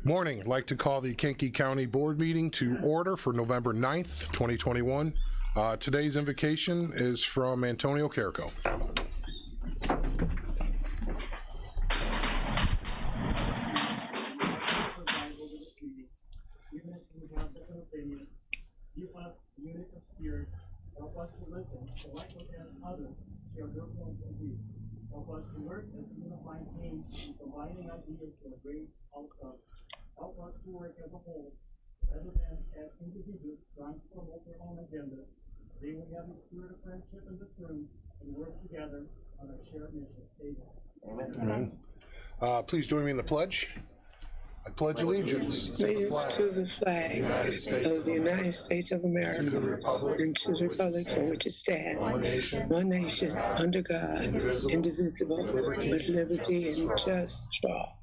Morning. I'd like to call the Kankakee County Board meeting to order for November 9th, 2021. Today's invocation is from Antonio Carrico. Give us unity of spirit, help us to listen, to likewise as others share their points of view. Help us to work as a unified team in combining ideas for a great outcome. Help us to work as a whole, rather than as individuals trying to promote their own agenda. They will have the spirit of friendship in this room and work together on a shared mission. Amen. Please join me in the pledge. I pledge allegiance to the flag of the United States of America and to the republic for which it stands, one nation, under God, indivisible, with liberty and justice for all.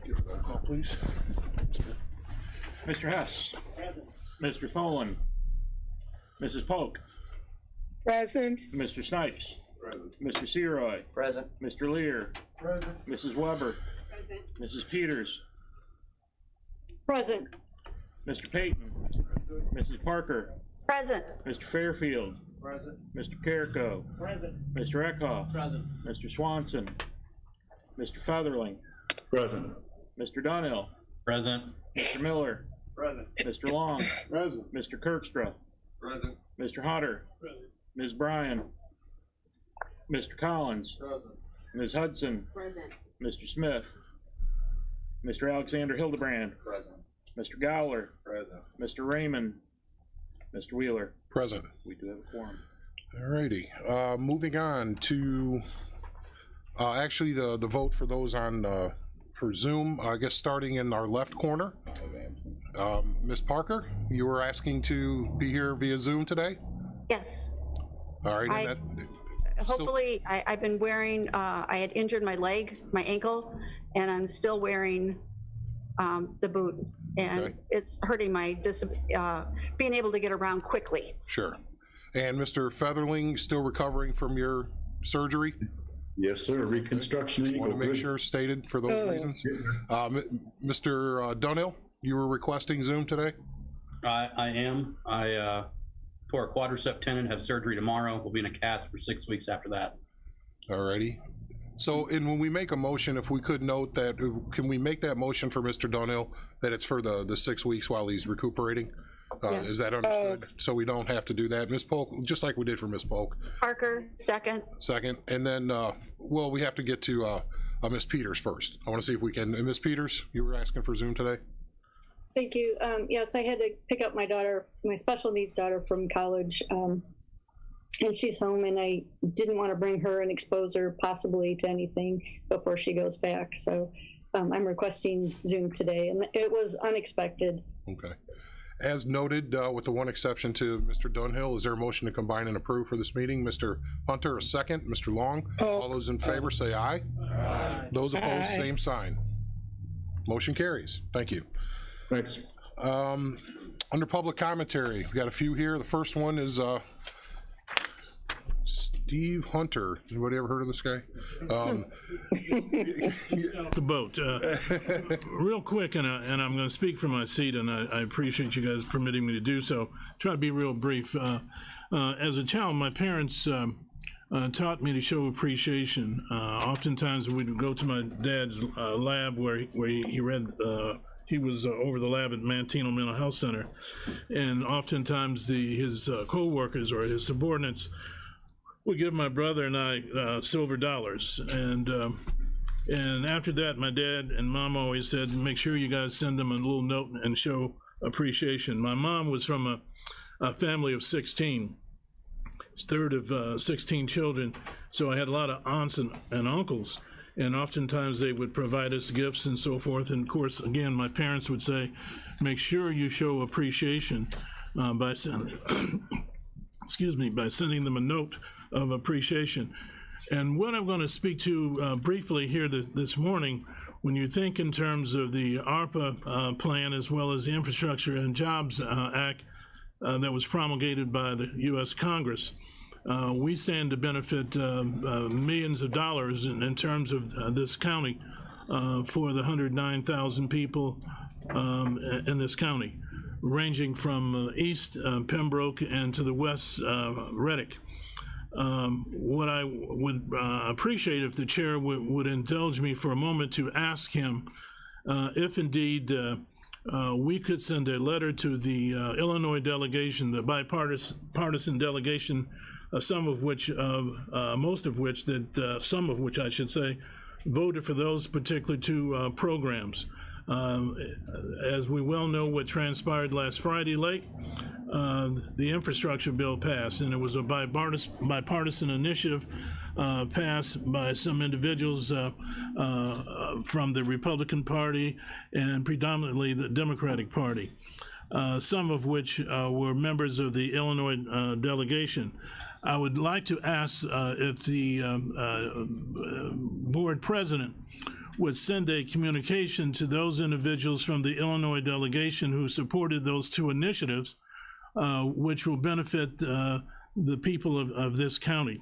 Give a roll call, please. Mr. Hess. Present. Mr. Tholen. Mrs. Polk. Present. Mr. Snipes. Present. Mr. Seroy. Present. Mr. Lear. Present. Mrs. Weber. Present. Mrs. Peters. Present. Mr. Payton. Mrs. Parker. Present. Mr. Fairfield. Present. Mr. Carrico. Present. Mr. Eckhoff. Present. Mr. Swanson. Mr. Featherling. Present. Mr. Dunhill. Present. Mr. Miller. Present. Mr. Long. Present. Mr. Kirkstra. Present. Mr. Hodder. Present. Ms. Bryan. Mr. Collins. Present. Ms. Hudson. Present. Mr. Smith. Mr. Alexander Hildebrand. Present. Mr. Gowler. Present. Mr. Raymond. Mr. Wheeler. Present. We do have a quorum. Alrighty. Moving on to actually the vote for those on for Zoom. I guess starting in our left corner. Ms. Parker, you were asking to be here via Zoom today? Yes. All right. Hopefully, I've been wearing, I had injured my leg, my ankle, and I'm still wearing the boot. And Okay. it's hurting my being able to get around quickly. Sure. And Mr. Featherling, still recovering from your surgery? Yes, sir. Reconstruction. Just want to make sure stated for those reasons. Mr. Dunhill, you were requesting Zoom today? I am. I tore a quadricep tendon, have surgery tomorrow. We'll be in a cast for 6 weeks after that. Alrighty. So, and when we make a motion, if we could note that, can we make that motion for Mr. Dunhill that it's for the 6 weeks while he's recuperating? Yeah. Is that understood? So we don't have to do that. Ms. Polk, just like we did for Ms. Polk. Parker, second. Second. And then, well, we have to get to Ms. Peters first. I want to see if we can. And Ms. Peters, you were asking for Zoom today? Thank you. Yes, I had to pick up my daughter, my special needs daughter from college, and she's home, and I didn't want to bring her and expose her possibly to anything before she goes back. So I'm requesting Zoom today, and it was unexpected. Okay. As noted, with the one exception to Mr. Dunhill, is there a motion to combine and approve for this meeting? Mr. Hunter, a second. Mr. Long, all those in favor say aye. Aye. Those opposed, same sign. Motion carries. Thank you. Thanks. Under public commentary, we've got a few here. The first one is Steve Hunter. Anybody ever heard of this guy? The boat. Real quick, and I'm going to speak from my seat, and I appreciate you guys permitting me to do so. Try to be real brief. As a child, my parents taught me to show appreciation. Oftentimes, we'd go to my dad's lab where he read. He was over the lab at Mantino Mental Health Center, and oftentimes his co-workers or his subordinates would give my brother and I silver dollars, and after that, my dad and mom always said, make sure you guys send them a little note and show appreciation. My mom was from a family of 16, third of 16 children, so I had a lot of aunts and uncles, and oftentimes they would provide us gifts and so forth. And of course, again, my parents would say, make sure you show appreciation by sending, by sending them a note of appreciation. And what I'm going to speak to briefly here this morning, when you think in terms of the ARPA plan as well as the Infrastructure and Jobs Act that was promulgated by the U.S. Congress, we stand to benefit millions of dollars in terms of this county for the 109,000 people in this county, ranging from east Pembroke and to the west Reddick. What I would appreciate if the chair would indulge me for a moment to ask him if indeed we could send a letter to the Illinois delegation, the bipartisan delegation, some of which I should say, voted for those particular two programs. As we well know, what transpired last Friday late, the infrastructure bill passed, and it was a bipartisan initiative passed by some individuals from the Republican Party and predominantly the Democratic Party, some of which were members of the Illinois delegation. I would like to ask if the board president would send a communication to those individuals from the Illinois delegation who supported those two initiatives, which will benefit the people of this county.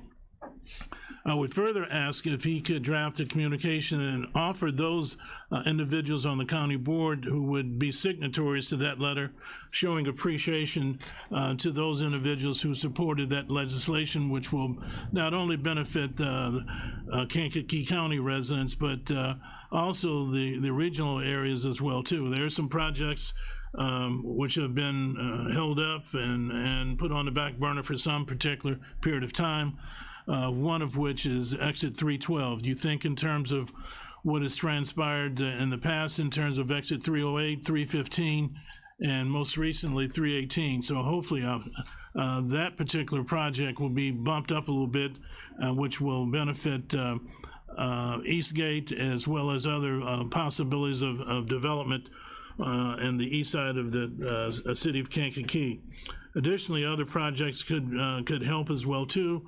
I would further ask if he could draft a communication and offer those individuals on the county board who would be signatories to that letter, showing appreciation to those individuals who supported that legislation, which will not only benefit Kankakee County residents, but also the regional areas as well too. There are some projects which have been held up and put on the back burner for some particular period of time. One of which is Exit 312. Do you think in terms of what has transpired in the past in terms of Exit 308, 315, and most recently 318? So hopefully that particular project will be bumped up a little bit, which will benefit Eastgate as well as other possibilities of development in the east side of the city of Kankakee. Additionally, other projects could help as well too.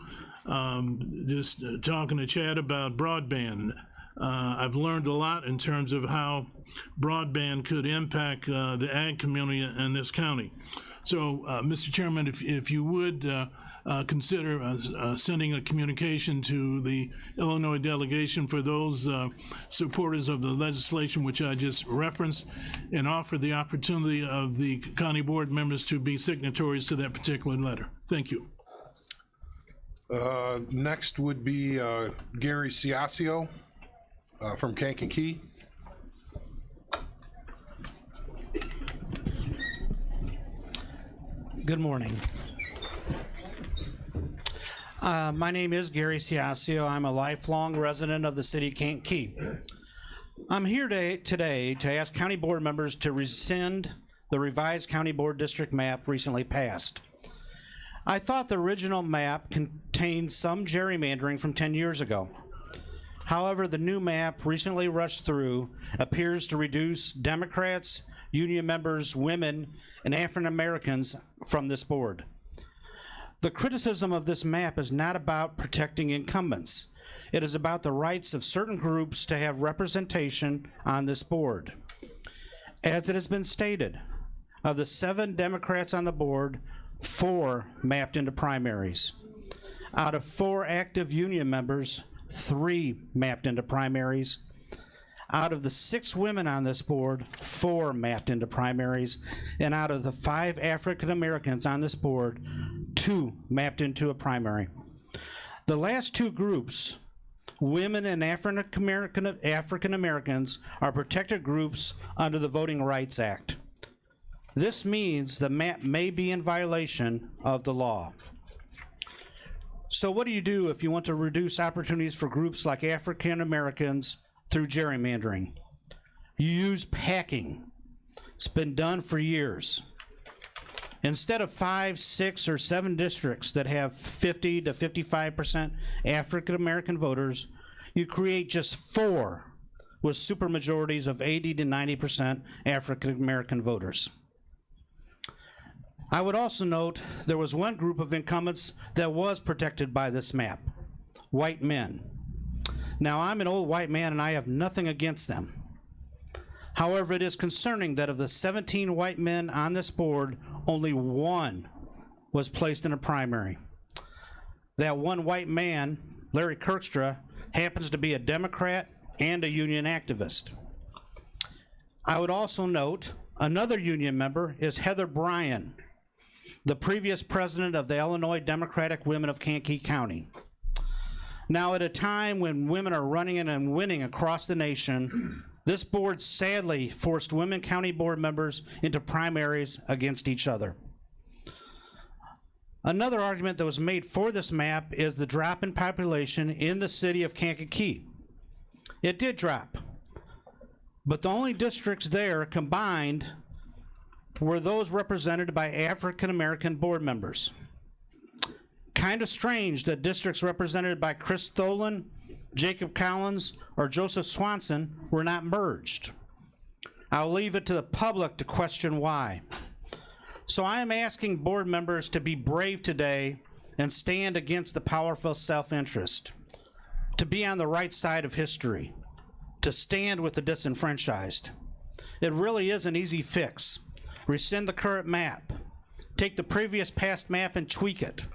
Just talking to Chad about broadband. I've learned a lot in terms of how broadband could impact the ag community in this county. So, Mr. Chairman, if you would consider sending a communication to the Illinois delegation for those supporters of the legislation which I just referenced, and offer the opportunity of the county board members to be signatories to that particular letter. Thank you. Next would be Gary Ciascio from Kankakee. Good morning. My name is Gary Ciascio. I'm a lifelong resident of the city of Kankakee. I'm here today to ask county board members to rescind the revised county board district map recently passed. I thought the original map contained some gerrymandering from 10 years ago. However, the new map recently rushed through appears to reduce Democrats, union members, women, and African Americans from this board. The criticism of this map is not about protecting incumbents. It is about the rights of certain groups to have representation on this board. As it has been stated, of the 7 Democrats on the board, 4 mapped into primaries. Out of 4 active union members, 3 mapped into primaries. Out of the 6 women on this board, 4 mapped into primaries. And out of the 5 African Americans on this board, 2 mapped into a primary. The last 2 groups, women and African Americans, are protected groups under the Voting Rights Act. This means the map may be in violation of the law. So what do you do if you want to reduce opportunities for groups like African Americans through gerrymandering? You use packing. It's been done for years. Instead of 5, 6, or 7 districts that have 50 to 55% African American voters, you create just 4 with supermajorities of 80 to 90% African American voters. I would also note there was one group of incumbents that was protected by this map, white men. Now, I'm an old white man and I have nothing against them. However, it is concerning that of the 17 white men on this board, only 1 was placed in a primary. that one white man, Larry Kirkstra, happens to be a Democrat and a union activist. I would also note another union member is Heather Bryan, the previous president of the Illinois Democratic Women of Kankakee County. Now, at a time when women are running and winning across the nation, this board sadly forced women county board members into primaries against each other. Another argument that was made for this map is the drop in population in the city of Kankakee. It did drop, but the only districts there combined were those represented by African American board members. Kind of strange that districts represented by Chris Tholen, Jacob Collins, or Joseph Swanson were not merged. I'll leave it to the public to question why. So I am asking board members to be brave today and stand against the powerful self-interest, to be on the right side of history, to stand with the disenfranchised. It really is an easy fix. Rescind the current map. Take the previous past map and tweak it.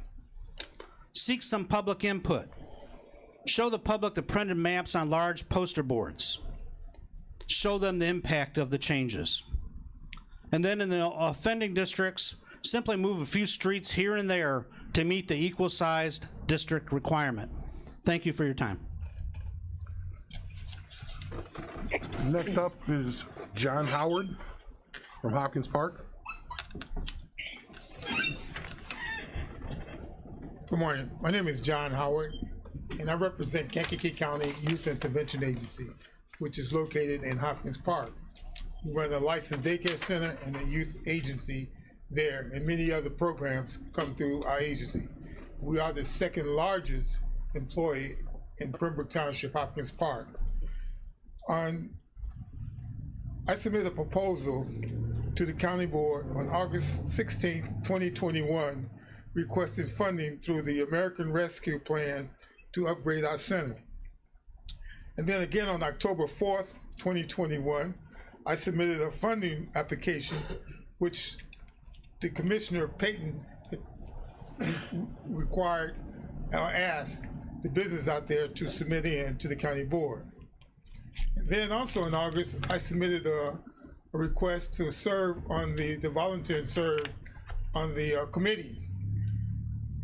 Seek some public input. Show the public the printed maps on large poster boards. Show them the impact of the changes. And then in the offending districts, simply move a few streets here and there to meet the equal-sized district requirement. Thank you for your time. Next up is John Howard from Hopkins Park. Good morning. My name is John Howard, and I represent Kankakee County Youth Intervention Agency, which is located in Hopkins Park. We run a licensed daycare center and a youth agency there, and many other programs come through our agency. We are the second largest employee in Pembroke Township, Hopkins Park. I submitted a proposal to the county board on August 16, 2021, requesting funding through the American Rescue Plan to upgrade our center. And then again on October 4th, 2021, I submitted a funding application which the Commissioner Payton required or asked the business out there to submit in to the county board. And then also in August, I submitted a request to serve on the volunteer and serve on the committee.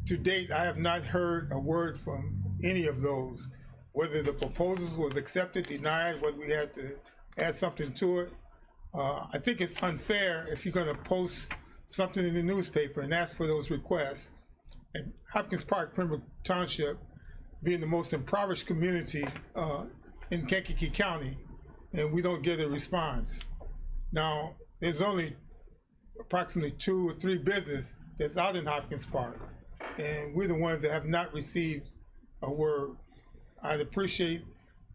To date, I have not heard a word from any of those, whether the proposals was accepted, denied, whether we had to add something to it. I think it's unfair if you're gonna post something in the newspaper and ask for those requests. And Hopkins Park, Pembroke Township, being the most impoverished community in Kankakee County, and we don't get a response. Now, there's only approximately 2 or 3 businesses that's out in Hopkins Park, and we're the ones that have not received a word. I'd appreciate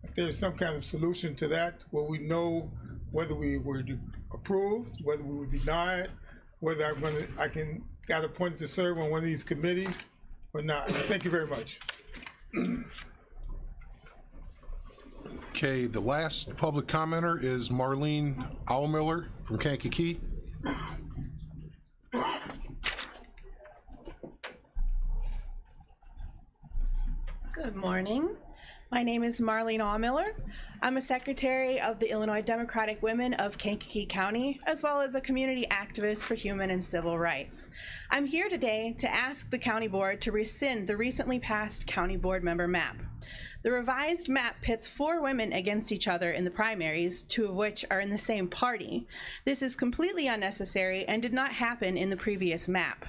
if there's some kind of solution to that, where we know whether we were approved, whether we were denied, whether I can get appointed to serve on one of these committees or not. Thank you very much. Okay, the last public commenter is Marlene Aumiller from Kankakee. Good morning. My name is Marlene Aumiller. I'm a secretary of the Illinois Democratic Women of Kankakee County, as well as a community activist for human and civil rights. I'm here today to ask the county board to rescind the recently passed county board member map. The revised map pits 4 women against each other in the primaries, 2 of which are in the same party. This is completely unnecessary and did not happen in the previous map.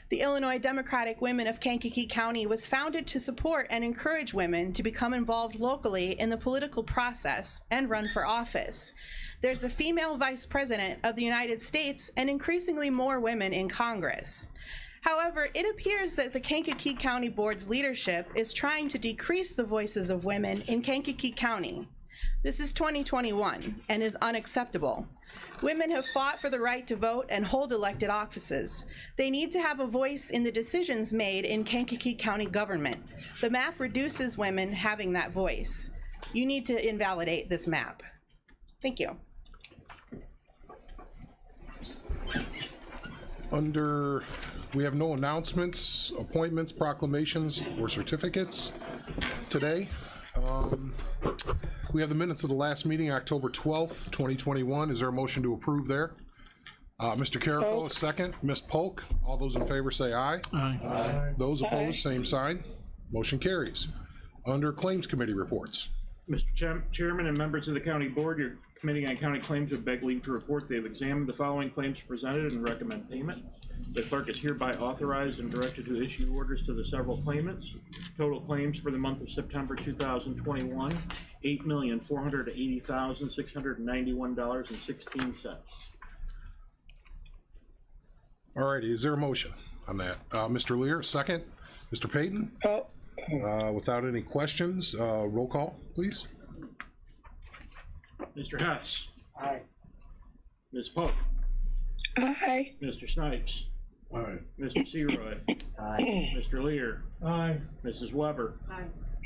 The Illinois Democratic Women of Kankakee County was founded to support and encourage women to become involved locally in the political process and run for office. There's a female vice president of the United States and increasingly more women in Congress. However, it appears that the Kankakee County Board's leadership is trying to decrease the voices of women in Kankakee County. This is 2021 and is unacceptable. Women have fought for the right to vote and hold elected offices. They need to have a voice in the decisions made in Kankakee County government. The map reduces women having that voice. You need to invalidate this map. Thank you. We have no announcements, appointments, proclamations, or certificates today. We have the minutes of the last meeting, October 12th, 2021. Is there a motion to approve there? Mr. Carrico, a second. Ms. Polk, all those in favor say aye. Aye. Those opposed, same sign. Motion carries. Under Claims Committee reports. Mr. Chairman and members of the County Board, your Committee on County Claims would beg leave to report they've examined the following claims presented and recommend payment. The clerk is hereby authorized and directed to issue orders to the several claimants. Total claims for the month of September 2021, $8,480,691.16. All righty, is there a motion on that? Mr. Lear, second. Mr. Payton? Without any questions, roll call, please. Mr. Hess. Aye. Ms. Polk. Aye. Mr. Snipes. Aye. Mr. Seroy. Aye. Mr. Lear. Aye. Mrs. Weber. Aye.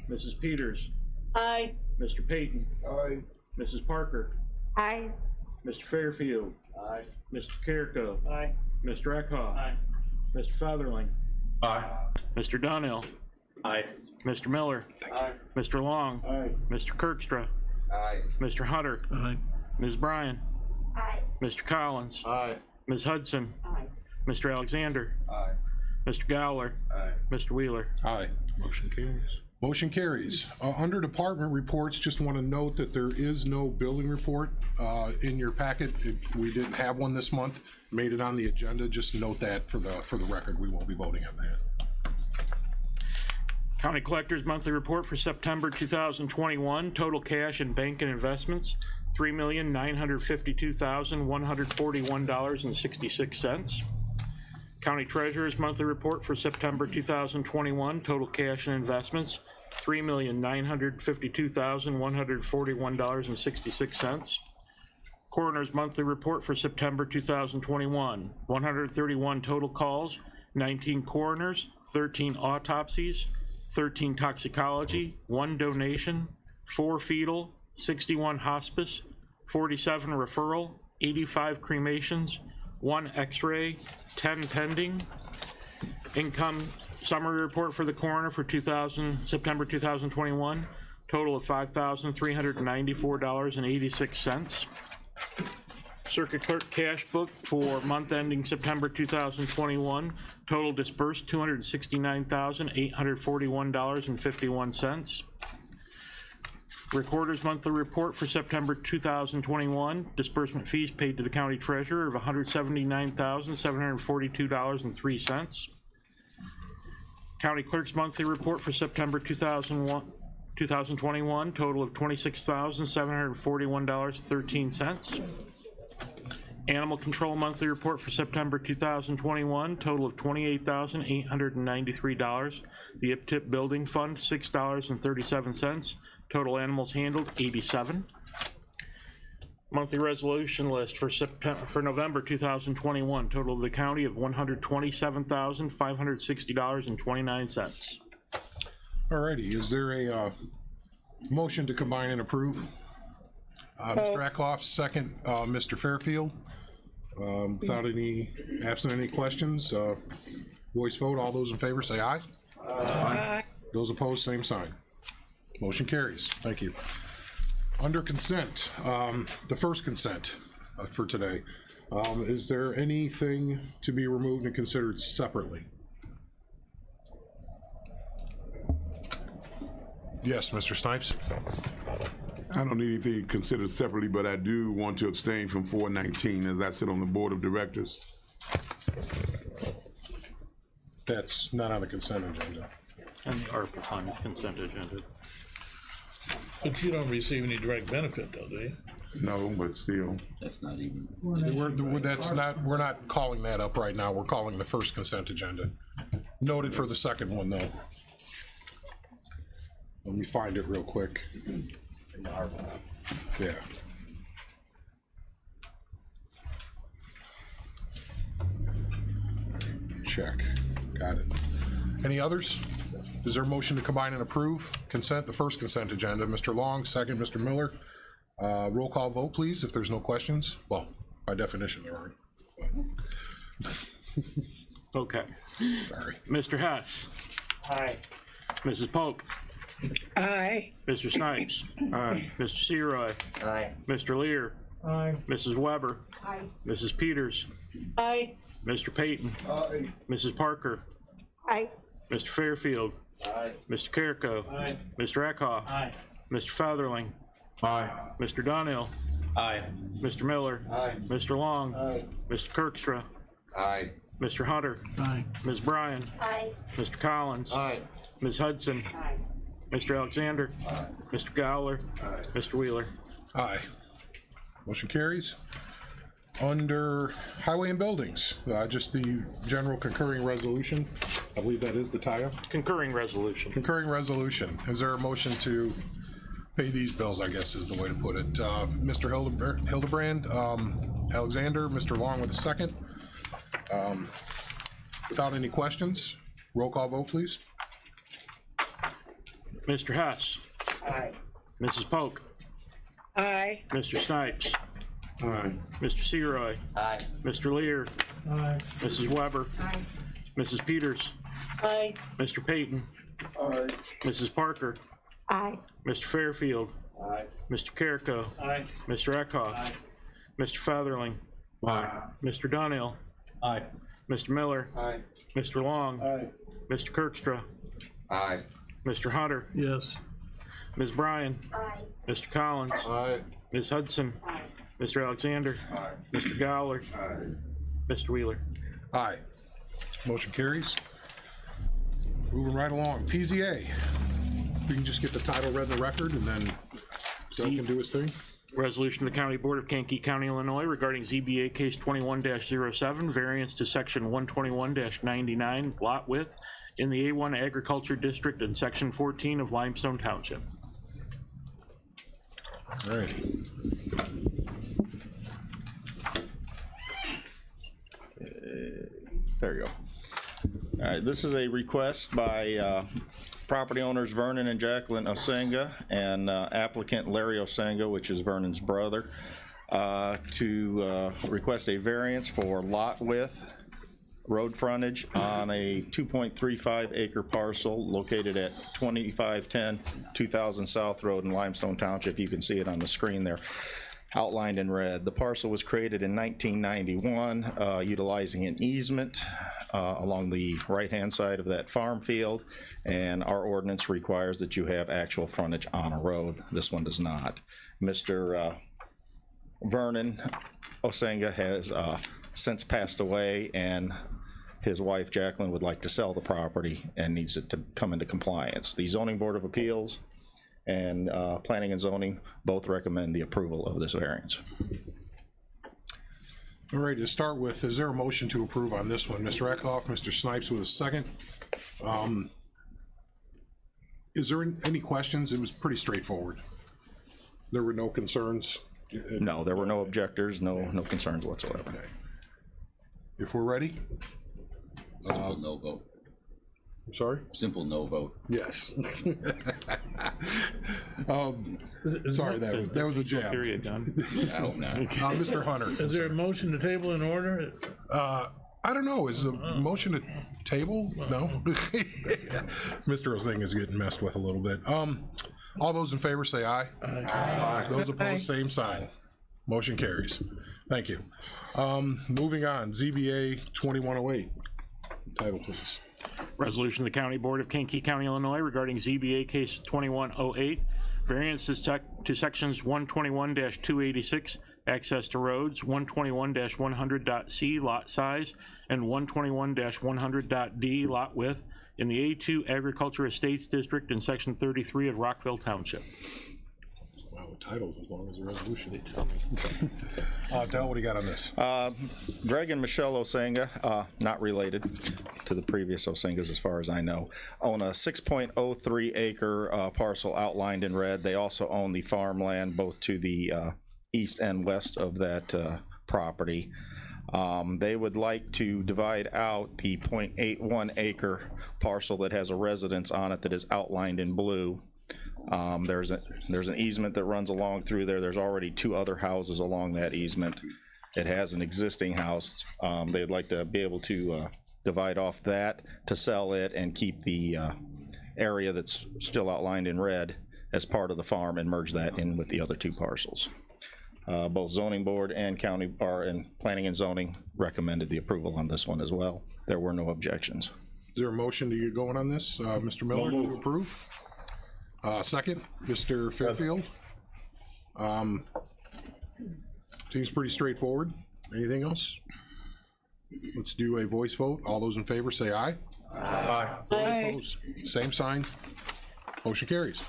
Mrs. Peters. Aye. Mr. Payton. Aye. Mrs. Parker. Aye. Mr. Fairfield. Aye. Mr. Carrico. Aye. Mr. Eckhoff. Aye. Mr. Featherling. Aye. Mr. Dunhill. Aye. Mr. Miller. Aye. Mr. Long. Aye. Mr. Kirkstra. Aye. Mr. Hunter. Aye. Ms. Bryan. Aye. Mr. Collins. Aye. Ms. Hudson. Aye. Mr. Alexander. Aye. Mr. Gowler. Aye. Mr. Wheeler. Aye. Motion carries. Motion carries. Under department reports, just want to note that there is no building report in your packet. We didn't have one this month, made it on the agenda. Just note that for the record, we won't be voting on that. County Collector's Monthly Report for September 2021. Total cash and bank and investments, $3,952,141.66. County Treasurer's Monthly Report for September 2021. Total cash and investments, $3,952,141.66. Coroner's Monthly Report for September 2021. 131 total calls, 19 coroners, 13 autopsies, 13 toxicology, 1 donation, 4 fetal, 61 hospice, 47 referral, 85 cremations, 1 x-ray, 10 pending. Income summary report for the coroner for September 2021, total of $5,394.86. Circuit Clerk cash book for month ending September 2021, total disbursed $269,841.51. Recorder's Monthly Report for September 2021, disbursement fees paid to the County Treasurer of $179,742.03. County Clerk's Monthly Report for September 2021, total of $26,741.13. Animal Control Monthly Report for September 2021, total of $28,893. The IPTIP Building Fund, $6.37. Total animals handled, 87. Monthly resolution list for November 2021, total of the county of $127,560.29. All righty, is there a motion to combine and approve? Mr. Eckhoff, second. Mr. Fairfield. Without absent any questions, voice vote. All those in favor say aye. Aye. Those opposed, same sign. Motion carries. Thank you. Under consent, the first consent for today, is there anything to be removed and considered separately? Yes, Mr. Snipes. I don't need anything considered separately, but I do want to abstain from 419 as I sit on the board of directors. That's not on the consent agenda. And the ARPA funds consent agenda. But you don't receive any direct benefit though, do you? No, but still. That's not even. We're not calling that up right now. We're calling the first consent agenda. Noted for the second one though. Let me find it real quick. Yeah. Check. Got it. Any others? Is there a motion to combine and approve consent, the first consent agenda? Mr. Long, second. Mr. Miller. Roll call vote, please, if there's no questions. Well, by definition, there aren't. Okay. Sorry. Mr. Hess. Aye. Mrs. Polk. Aye. Mr. Snipes. Aye. Mr. Seroy. Aye. Mr. Lear. Aye. Mrs. Weber. Aye. Mrs. Peters. Aye. Mr. Payton. Aye. Mrs. Parker. Aye. Mr. Fairfield. Aye. Mr. Carrico. Aye. Mr. Eckhoff. Aye. Mr. Featherling. Aye. Mr. Donnell. Aye. Mr. Miller. Aye. Mr. Long. Aye. Mr. Kirkstra. Aye. Mr. Hunter. Aye. Ms. Bryan. Aye. Mr. Collins. Aye. Ms. Hudson. Aye. Mr. Alexander. Mr. Gowler. Mr. Wheeler. Aye. Motion carries. Under Highway and Buildings, just the general concurring resolution. I believe that is the title. Concurring resolution. Concurring resolution. Is there a motion to pay these bills, I guess is the way to put it? Mr. Hildebrand, Alexander, Mr. Long with a second. Without any questions, roll call vote, please. Mr. Hess. Aye. Mrs. Polk. Aye. Mr. Snipes. Aye. Mr. Seroy. Aye. Mr. Lear. Aye. Mrs. Weber. Aye. Mrs. Peters. Aye. Mr. Payton. Aye. Mrs. Parker. Aye. Mr. Fairfield. Aye. Mr. Carrico. Aye. Mr. Eckhoff. Aye. Mr. Featherling. Aye. Mr. Donnell. Aye. Mr. Miller. Aye. Mr. Long. Aye. Mr. Kirkstra. Aye. Mr. Hunter. Yes. Ms. Bryan. Aye. Mr. Collins. Aye. Ms. Hudson. Aye. Mr. Alexander. Aye. Mr. Gowler. Mr. Wheeler. Aye. Motion carries. Moving right along. PZA. We can just get the title read in the record and then Doug can do his thing. Resolution of the County Board of Kankakee County, Illinois regarding ZBA case 21-07, variance to section 121-99, lot width in the A1 Agriculture District in section 14 of Limestone Township. All right. There you go. All right, this is a request by property owners Vernon and Jacqueline Osenga and applicant Larry Osenga, which is Vernon's brother, to request a variance for lot width, road frontage on a 2.35 acre parcel located at 2510 2000 South Road in Limestone Township. You can see it on the screen there, outlined in red. The parcel was created in 1991, utilizing an easement along the right-hand side of that farm field, and our ordinance requires that you have actual frontage on a road. This one does not. Mr. Vernon Osenga has since passed away, and his wife Jacqueline would like to sell the property and needs it to come into compliance. The Zoning Board of Appeals and Planning and Zoning both recommend the approval of this variance. All right, to start with, is there a motion to approve on this one? Mr. Eckhoff, Mr. Snipes with a second. Is there any questions? It was pretty straightforward. There were no concerns? No, there were no objectors, no concerns whatsoever. Okay. If we're ready? Simple no vote. I'm sorry? Simple no vote. Yes. Sorry, that was a jab. Period, done. No, no. Mr. Hunter. Is there a motion to table in order? I don't know, is the motion to table? No? Mr. Osenga is getting messed with a little bit. All those in favor say aye. Aye. Those opposed, same sign. Motion carries. Thank you. Moving on, ZBA 2108. Title, please. Resolution of the County Board of Kankakee County, Illinois regarding ZBA case 2108, variance to sections 121-286, access to roads, 121-100.c lot size, and 121-100.d lot width in the A2 Agriculture Estates District in section 33 of Rockville Township. Wow, the title's as long as the resolution. They tell me. Del, what do you got on this? Greg and Michelle Osenga, not related to the previous Osengas as far as I know, own a 6.03 acre parcel outlined in red. They also own the farmland both to the east and west of that property. They would like to divide out the 0.81 acre parcel that has a residence on it that is outlined in blue. There's an easement that runs along through there. There's already two other houses along that easement. It has an existing house. They'd like to be able to divide off that to sell it and keep the area that's still outlined in red as part of the farm and merge that in with the other 2 parcels. Both zoning board and and planning and zoning recommended the approval on this one as well. There were no objections. Is there a motion to get going on this? Mr. Miller, to approve? Second, Mr. Fairfield? Seems pretty straightforward. Anything else? Let's do a voice vote. All those in favor say aye. Aye. Opposed? Same sign. Motion carries.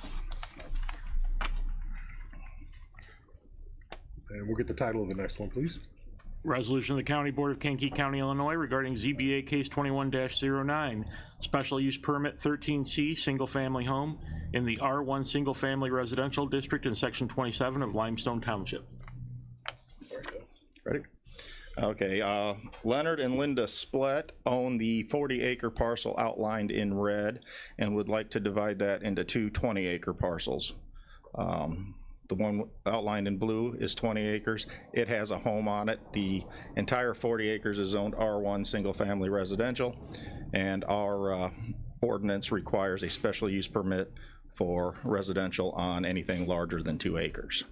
And we'll get the title of the next one, please. Resolution of the County Board of Kankakee County, Illinois regarding ZBA case 21-09, special use permit 13C, single family home in the R1 single family residential district in section 27 of Limestone Township. Ready? Okay, Leonard and Linda Splett own the 40-acre parcel outlined in red and would like to divide that into 2 20-acre parcels. The one outlined in blue is 20 acres. It has a home on it. The entire 40 acres is zoned R1 single family residential, and our ordinance requires a special use permit for residential on anything larger than 2 acres.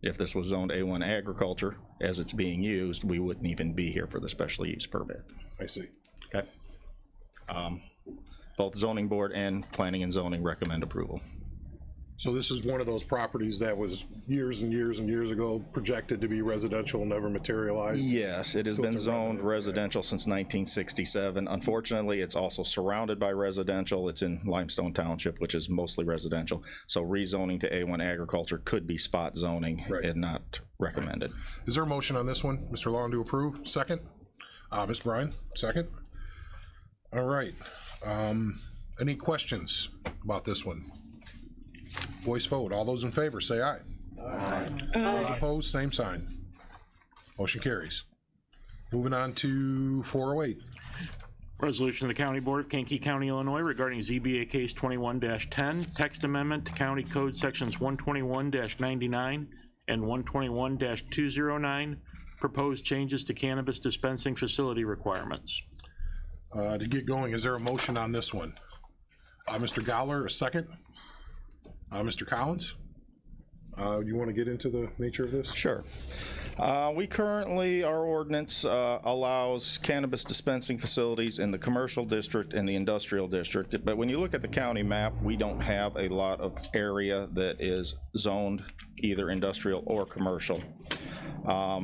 If this was zoned A1 agriculture, as it's being used, we wouldn't even be here for the special use permit. I see. Okay. Both zoning board and planning and zoning recommend approval. So this is one of those properties that was years and years and years ago projected to be residential, never materialized? Yes, it has been zoned residential since 1967. Unfortunately, it's also surrounded by residential. It's in Limestone Township, which is mostly residential. So rezoning to A1 agriculture could be spot zoning and not recommended. Is there a motion on this one? Mr. Long to approve? Second? Ms. Bryan, second? All right. Any questions about this one? Voice vote. All those in favor say aye. Aye. Those opposed, same sign. Motion carries. Moving on to 408. Resolution of the County Board of Kankakee County, Illinois regarding ZBA case 21-10, text amendment to County Code sections 121-99 and 121-209, proposed changes to cannabis dispensing facility requirements. To get going, is there a motion on this one? Mr. Gowler, a second? Mr. Collins, you want to get into the nature of this? Sure. We currently, our ordinance allows cannabis dispensing facilities in the commercial district and the industrial district, but when you look at the county map, we don't have a lot of area that is zoned either industrial or commercial.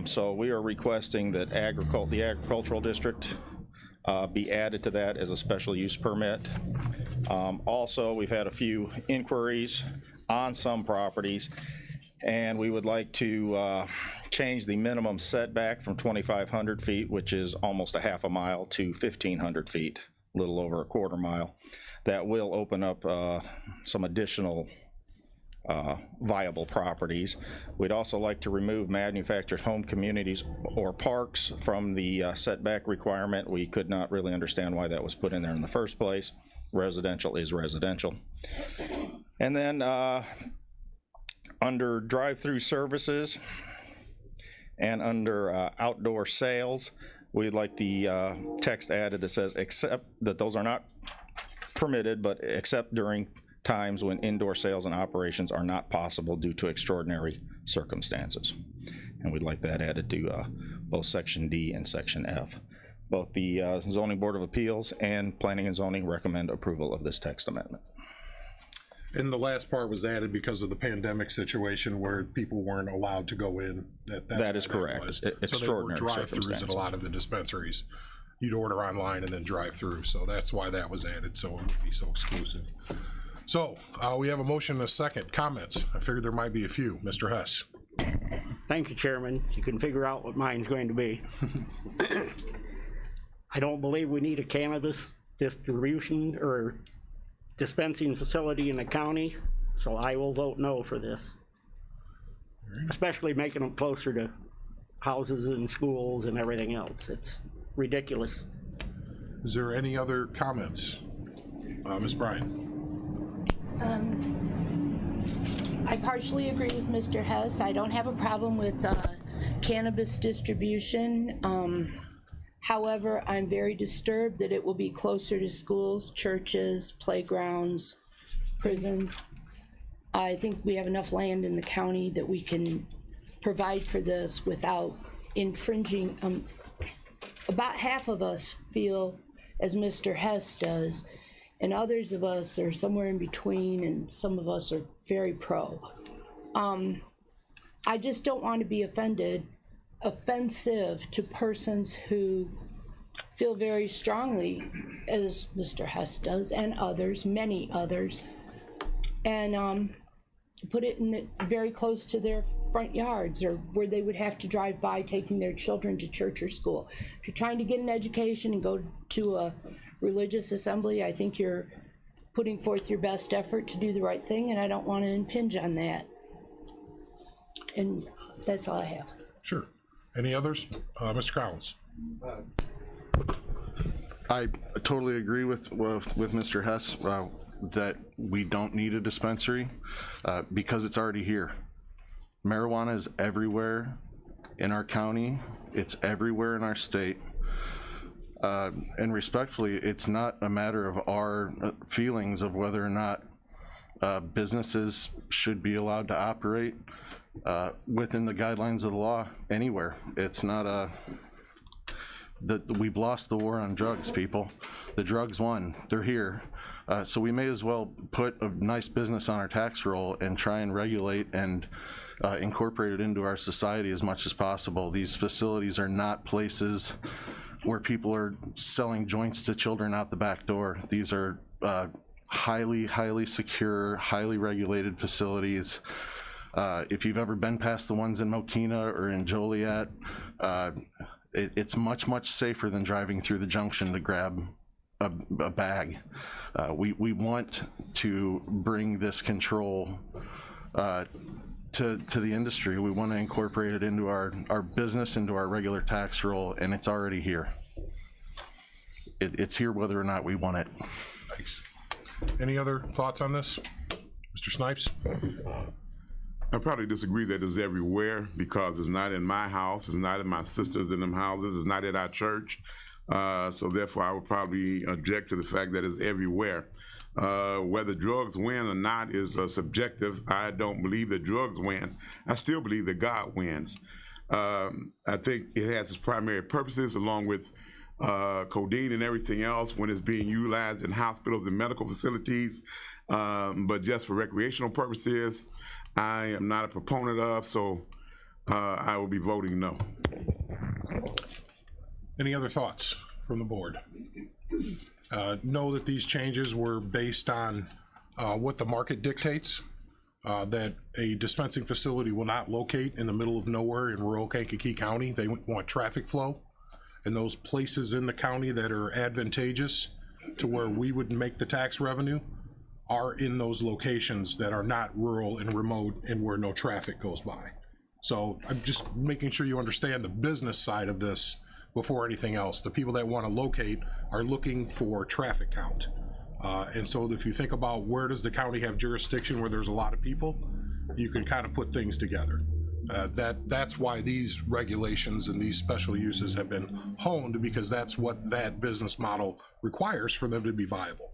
So we are requesting that the agricultural district be added to that as a special use permit. Also, we've had a few inquiries on some properties, and we would like to change the minimum setback from 2,500 feet, which is almost a half a mile, to 1,500 feet, a little over a quarter mile. That will open up some additional viable properties. We'd also like to remove manufactured home communities or parks from the setback requirement. We could not really understand why that was put in there in the first place. Residential is residential. And then under drive-through services and under outdoor sales, we'd like the text added that says except that those are not permitted, but except during times when indoor sales and operations are not possible due to extraordinary circumstances. And we'd like that added to both section D and section F. Both the Zoning Board of Appeals and Planning and Zoning recommend approval of this text amendment. And the last part was added because of the pandemic situation where people weren't allowed to go in. That is correct. Extraordinary so there were drive-throughs at a lot of the dispensaries. You'd order online and then drive through. So that's why that was added, so it wouldn't be so exclusive. So we have a motion and a second. Comments? I figured there might be a few. Mr. Hess. Thank you, Chairman. You can figure out what mine's going to be. I don't believe we need a cannabis distribution or dispensing facility in the county, so I will vote no for this. Especially making them closer to houses and schools and everything else. It's ridiculous. Is there any other comments? Ms. Bryan. I partially agree with Mr. Hess. I don't have a problem with cannabis distribution. However, I'm very disturbed that it will be closer to schools, churches, playgrounds, prisons. I think we have enough land in the county that we can provide for this without infringing. About half of us feel as Mr. Hess does, and others of us are somewhere in between, and some of us are very pro. I just don't want to be offensive to persons who feel very strongly, as Mr. Hess does, and others, many others, and put it in very close to their front yards, or where they would have to drive by taking their children to church or school. If you're trying to get an education and go to a religious assembly, I think you're putting forth your best effort to do the right thing, and I don't want to impinge on that. And that's all I have. Sure. Any others? Mr. Collins. I totally agree with Mr. Hess that we don't need a dispensary because it's already here. Marijuana is everywhere in our county. It's everywhere in our state. And respectfully, it's not a matter of our feelings of whether or not businesses should be allowed to operate within the guidelines of the law anywhere. It's not we've lost the war on drugs, people. The drugs won. They're here. So we may as well put a nice business on our tax roll and try and regulate and incorporate it into our society as much as possible. These facilities are not places where people are selling joints to children out the back door. These are highly secure, highly regulated facilities. If you've ever been past the ones in Mokina or in Joliet, it's much safer than driving through the junction to grab a bag. We want to bring this control to the industry. We want to incorporate it into our business, into our regular tax roll, and it's already here. It's here whether or not we want it. Thanks. Any other thoughts on this? Mr. Snipes? I probably disagree that it's everywhere because it's not in my house, it's not in my sisters in them houses, it's not at our church. So therefore I would probably object to the fact that it's everywhere. Whether drugs win or not is subjective. I don't believe that drugs win. I still believe that God wins. I think it has its primary purposes along with codeine and everything else when it's being utilized in hospitals and medical facilities. But just for recreational purposes, I am not a proponent of, so I will be voting no. Any other thoughts from the board? Know that these changes were based on what the market dictates, that a dispensing facility will not locate in the middle of nowhere in rural Kankakee County. They want traffic flow, and those places in the county that are advantageous to where we would make the tax revenue are in those locations that are not rural and remote and where no traffic goes by. So I'm just making sure you understand the business side of this before anything else. The people that want to locate are looking for traffic count. And so if you think about where does the county have jurisdiction where there's a lot of people, you can kind of put things together. That's why these regulations and these special uses have been honed, because that's what that business model requires for them to be viable.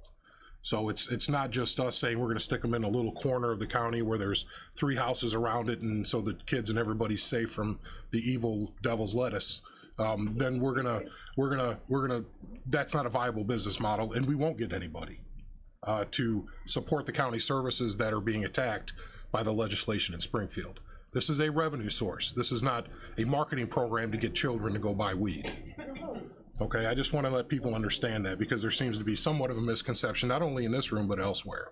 So it's not just us saying we're going to stick them in a little corner of the county where there's 3 houses around it, and so the kids and everybody's safe from the evil devil's lettuce. Then we're gonna. That's not a viable business model, and we won't get anybody to support the county services that are being attacked by the legislation in Springfield. This is a revenue source. This is not a marketing program to get children to go buy weed. Okay, I just want to let people understand that, because there seems to be somewhat of a misconception, not only in this room, but elsewhere.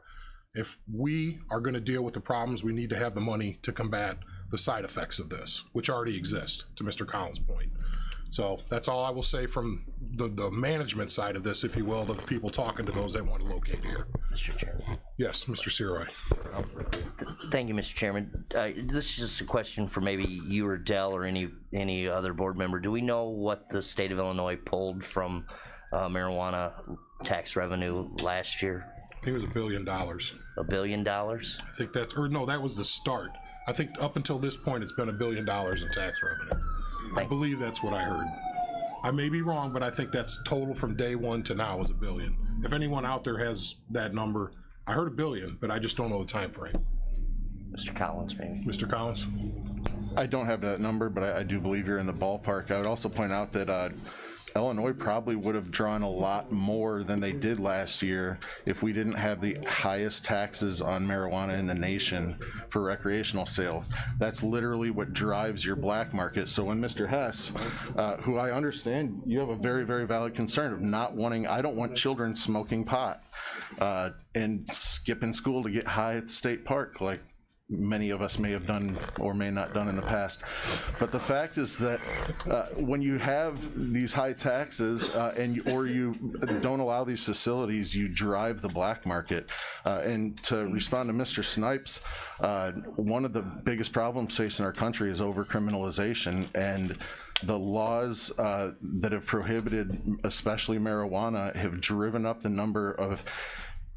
If we are going to deal with the problems, we need to have the money to combat the side effects of this, which already exist, to Mr. Collins' point. So that's all I will say from the management side of this, if you will, of the people talking to those that want to locate here. Mr. Chairman. Yes, Mr. Siroy. Thank you, Mr. Chairman. This is just a question for maybe you or Dell or any other board member. Do we know what the state of Illinois pulled from marijuana tax revenue last year? I think it was $1 billion. $1 billion? I think that's, or no, that was the start. I think up until this point, it's been $1 billion in tax revenue. I believe that's what I heard. I may be wrong, but I think that's total from day one to now is $1 billion. If anyone out there has that number, I heard $1 billion, but I just don't know the time frame. Mr. Collins, maybe. Mr. Collins? I don't have that number, but I do believe you're in the ballpark. I would also point out that Illinois probably would have drawn a lot more than they did last year if we didn't have the highest taxes on marijuana in the nation for recreational sales. That's literally what drives your black market. So when Mr. Hess, who I understand, you have a very, very valid concern of not wanting, I don't want children smoking pot and skipping school to get high at the state park like many of us may have done or may not done in the past. But the fact is that when you have these high taxes or you don't allow these facilities, you drive the black market. And to respond to Mr. Snipes, one of the biggest problems facing our country is overcriminalization, and the laws that have prohibited especially marijuana have driven up the number of,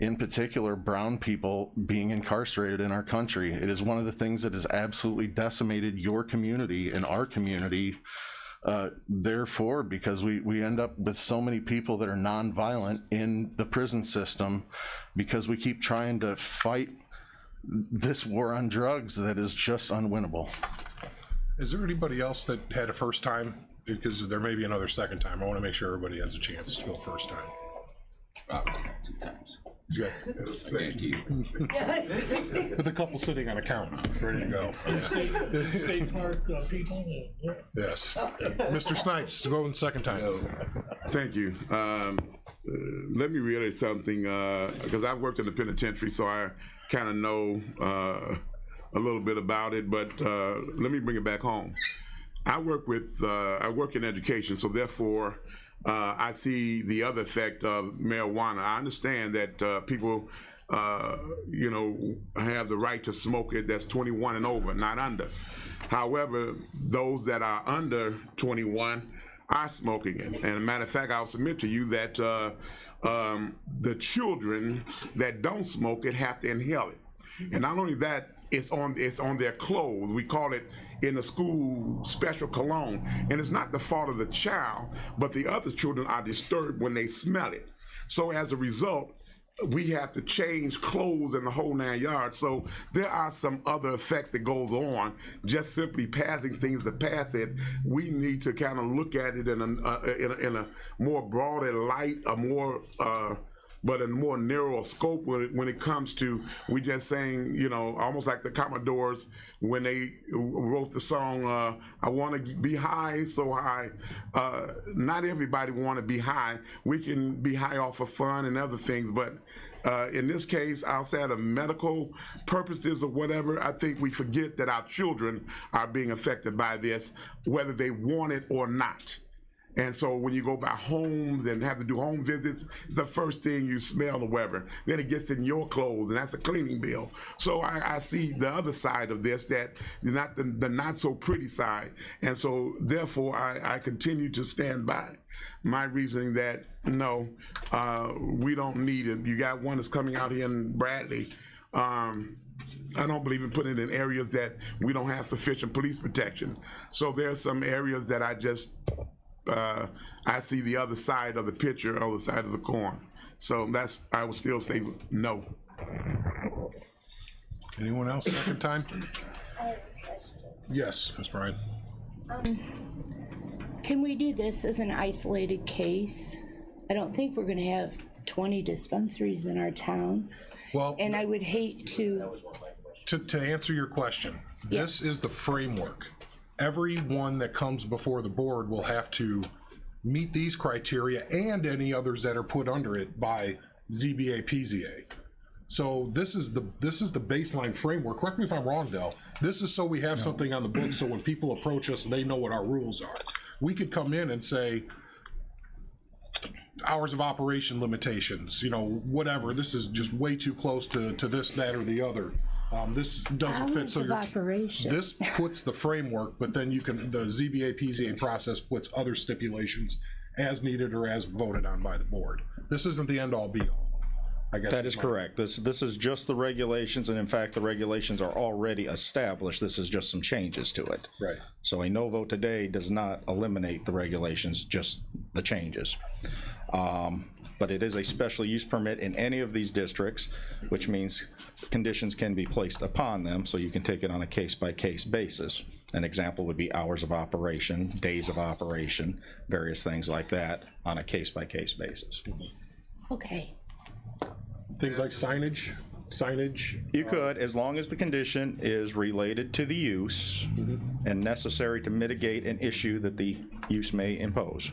in particular, brown people being incarcerated in our country. It is one of the things that has absolutely decimated your community and our community. Therefore, because we end up with so many people that are nonviolent in the prison system because we keep trying to fight this war on drugs that is just unwinnable. Is there anybody else that had a first time? Because there may be another second time. I want to make sure everybody has a chance to go first time. 2 times. Yeah. I guarantee you. With a couple sitting on a counter, ready to go. State park people. Yes. Mr. Snipes, go in second time. Thank you. Let me reiterate something, because I've worked in the penitentiary, so I kind of know a little bit about it, but let me bring it back home. I work in education, so therefore, I see the other effect of marijuana. I understand that people, have the right to smoke it that's 21 and over, not under. However, those that are under 21 are smoking it. And as a matter of fact, I'll submit to you that the children that don't smoke it have to inhale it. And not only that, it's on their clothes. We call it in the school special cologne. And it's not the fault of the child, but the other children are disturbed when they smell it. So as a result, we have to change clothes in the whole 9 yards. So there are some other effects that goes on. Just simply passing things to pass it, we need to kind of look at it in a more broader light, but a more narrow scope when it comes to, we just saying, almost like the Commodores when they wrote the song, I want to be high, so high. Not everybody want to be high. We can be high off of fun and other things, but in this case, outside of medical purposes or whatever, I think we forget that our children are being affected by this, whether they want it or not. And so when you go by homes and have to do home visits, it's the first thing you smell or whatever. Then it gets in your clothes, and that's a cleaning bill. So I see the other side of this, that not the not so pretty side. And so therefore I continue to stand by my reasoning that no, we don't need it. You got one that's coming out here in Bradley. I don't believe in putting it in areas that we don't have sufficient police protection. So there are some areas that I just I see the other side of the picture, other side of the coin. So I would still say no. Anyone else second time? Yes, Ms. Bryan. Can we do this as an isolated case? I don't think we're gonna have 20 dispensaries in our town. Well, and I would hate to answer your question, this is the framework. Everyone that comes before the board will have to meet these criteria and any others that are put under it by ZBA, PZA. So this is the baseline framework. Correct me if I'm wrong, Del. This is so we have something on the book so when people approach us, they know what our rules are. We could come in and say, hours of operation limitations, whatever. This is just way too close to this, that, or the other. This doesn't fit. So this puts the framework, but then the ZBA, PZA process puts other stipulations as needed or as voted on by the board. This isn't the end all be all. I guess. That is correct. This is just the regulations, and in fact, the regulations are already established. This is just some changes to it. Right. So a no vote today does not eliminate the regulations, just the changes. But it is a special use permit in any of these districts, which means conditions can be placed upon them, so you can take it on a case-by-case basis. An example would be hours of operation, days of operation, various things like that on a case-by-case basis. Okay. Things like signage? You could, as long as the condition is related to the use and necessary to mitigate an issue that the use may impose.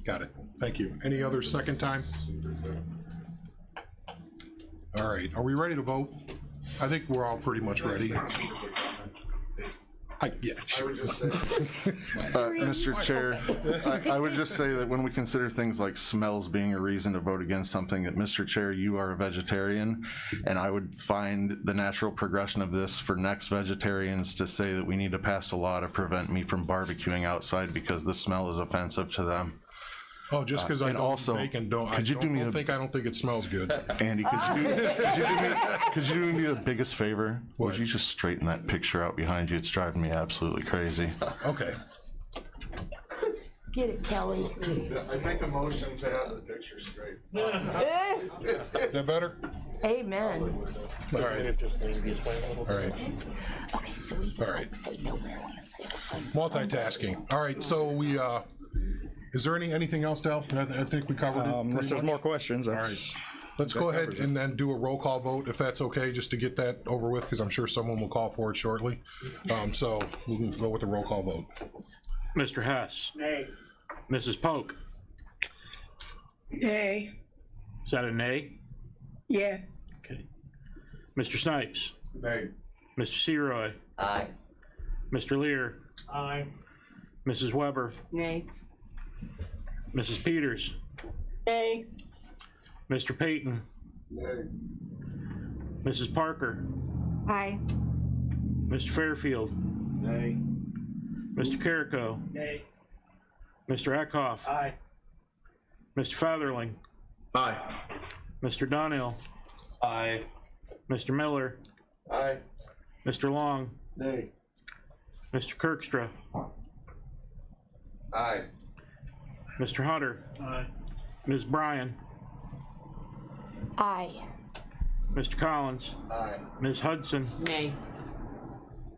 Got it. Thank you. Any other second time? All right, are we ready to vote? I think we're all pretty much ready. Yeah, sure. Mr. Chair, I would just say that when we consider things like smells being a reason to vote against something, that Mr. Chair, you are a vegetarian, and I would find the natural progression of this for next vegetarians to say that we need to pass a law to prevent me from barbecuing outside because the smell is offensive to them. Oh, just because I don't eat bacon, I don't think it smells good. Andy, could you do me the biggest favor? Would you just straighten that picture out behind you? It's driving me absolutely crazy. Okay. Get it, Kelly. I make a motion to have the picture straight. Is that better? Amen. All right. All right. Okay, so we All right. say no marijuana sales. Multitasking. All right, so we, is there anything else, Del? I think we covered it. Unless there's more questions, All right. Let's go ahead and then do a roll call vote, if that's okay, just to get that over with, because I'm sure someone will call for it shortly. So we can go with the roll call vote. Mr. Hess. Nay. Mrs. Polk. Nay. Is that a nay? Yeah. Okay. Mr. Snipes. Nay. Mr. Seroy. Aye. Mr. Lear. Aye. Mrs. Weber. Nay. Mrs. Peters. Nay. Mr. Payton. Nay. Mrs. Parker. Aye. Mr. Fairfield. Nay. Mr. Carrico. Nay. Mr. Eckhoff. Aye. Mr. Featherling. Aye. Mr. Dunhill. Aye. Mr. Miller. Aye. Mr. Long. Nay. Mr. Kirkstra. Aye. Mr. Hunter. Aye. Ms. Bryan. Aye. Mr. Collins. Aye. Ms. Hudson. Nay.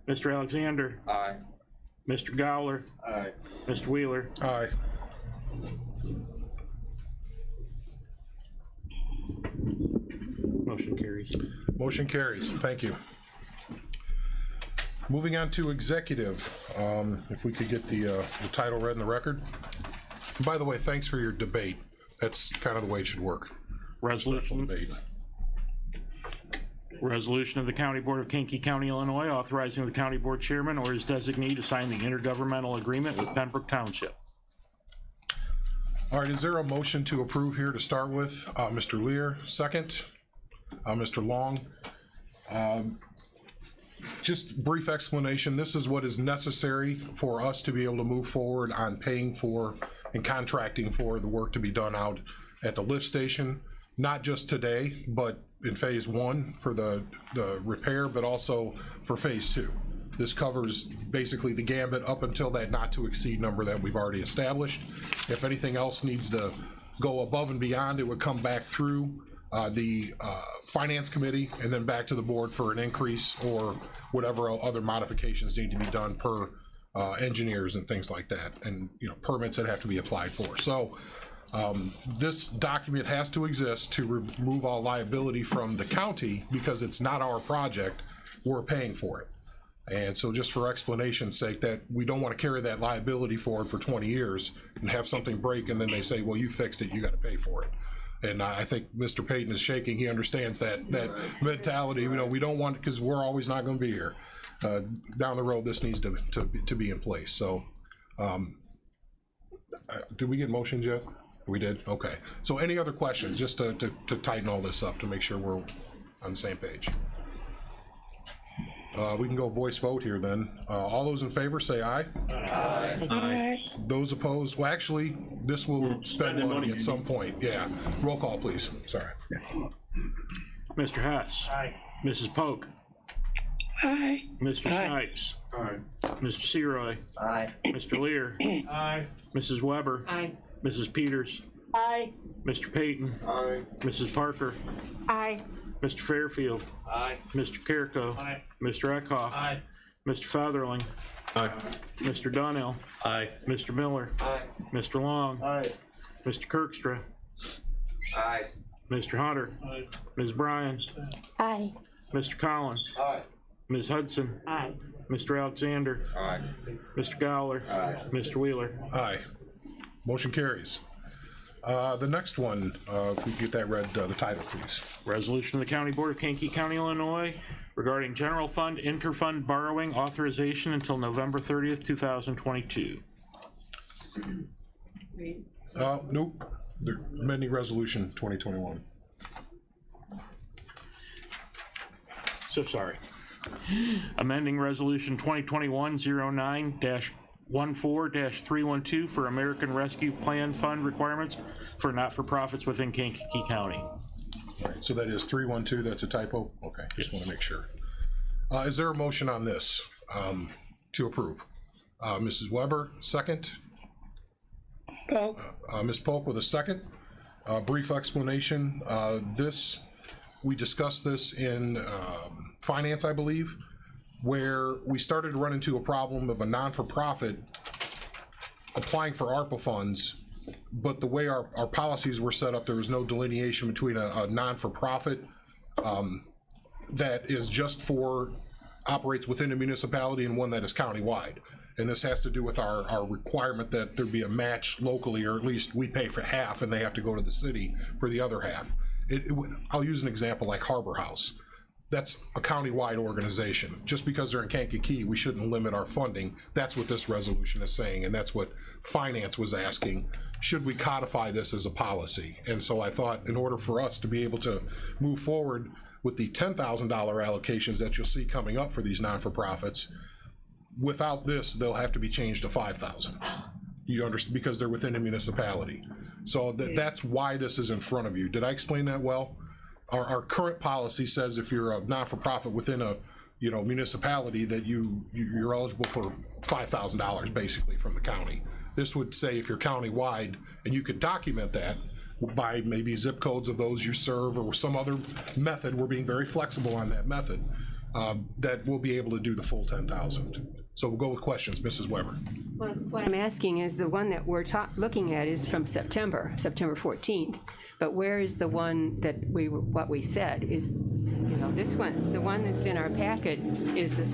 Mr. Alexander. Aye. Mr. Gowler. Aye. Mr. Wheeler. Aye. Motion carries. Motion carries. Thank you. Moving on to executive, if we could get the title read in the record. And by the way, thanks for your debate. That's kind of the way it should work. Resolution. Debate. Resolution of the County Board of Kankakee County, Illinois, authorizing the county board chairman or his designee to sign the intergovernmental agreement with Pembroke Township. All right, is there a motion to approve here to start with? Mr. Lear, second. Mr. Long. Just brief explanation. This is what is necessary for us to be able to move forward on paying for and contracting for the work to be done out at the lift station, not just today, but in phase 1 for the repair, but also for phase 2. This covers basically the gambit up until that not to exceed number that we've already established. If anything else needs to go above and beyond, it would come back through the finance committee and then back to the board for an increase or whatever other modifications need to be done per engineers and things like that, and permits that have to be applied for. So this document has to exist to remove all liability from the county because it's not our project, we're paying for it. And so just for explanation's sake, that we don't want to carry that liability forward for 20 years and have something break and then they say, well, you fixed it, you got to pay for it. And I think Mr. Payton is shaking. He understands that mentality. We don't want, because we're always not going to be here. Down the road, this needs to be in place. So, did we get motions yet? We did. Okay. So, any other questions? Just to tighten all this up to make sure we're on the same page. We can go voice vote here then. All those in favor say aye. Aye. Aye. Those opposed, well, actually, this will spend money at some point. Yeah. Roll call, please. Sorry. Mr. Hess. Aye. Mrs. Polk. Aye. Mr. Snipes. Aye. Mr. Seroy. Aye. Mr. Lear. Aye. Mrs. Weber. Aye. Mrs. Peters. Aye. Mr. Payton. Aye. Mrs. Parker. Aye. Mr. Fairfield. Aye. Mr. Carrico. Aye. Mr. Eckhoff. Aye. Mr. Featherling. Aye. Mr. Donnell. Aye. Mr. Miller. Aye. Mr. Long. Aye. Mr. Kirkstra. Aye. Mr. Hunter. Aye. Ms. Bryans. Aye. Mr. Collins. Aye. Ms. Hudson. Aye. Mr. Alexander. Aye. Mr. Gowler. Aye. Mr. Wheeler. Aye. Motion carries. The next one, if we get that read, the title, please. Resolution of the County Board of Kankakee County, Illinois regarding general fund interfund borrowing authorization until November 30th, 2022. Nope. The amending resolution 2021. So sorry. Amending Resolution 2021-09-14-312 for American Rescue Plan Fund requirements for not-for-profits within Kankakee County. So that is 312, that's a typo? Okay, just want to make sure. Is there a motion on this to approve? Mrs. Weber, second. Polk. Ms. Polk with a second. Brief explanation. We discussed this in finance, I believe, where we started to run into a problem of a non-for-profit applying for ARPA funds, but the way our policies were set up, there was no delineation between a non-for-profit that is just operates within a municipality and one that is countywide. And this has to do with our requirement that there be a match locally, or at least we pay for half and they have to go to the city for the other half. I'll use an example like Harbor House. That's a countywide organization. Just because they're in Kankakee, we shouldn't limit our funding. That's what this resolution is saying, and that's what finance was asking. Should we codify this as a policy? And so I thought in order for us to be able to move forward with the $10,000 allocations that you'll see coming up for these non-for-profits, without this, they'll have to be changed to 5,000. You understand, because they're within a municipality. So that's why this is in front of you. Did I explain that well? Our current policy says if you're a not-for-profit within a municipality that you're eligible for $5,000 basically from the county. This would say if you're countywide, and you could document that by maybe zip codes of those you serve or some other method. We're being very flexible on that method. That we'll be able to do the full 10,000. So we'll go with questions, Mrs. Weber. Well, what I'm asking is the one that we're looking at is from September 14th. But where is the one that what we said is, this one, the one that's in our packet is the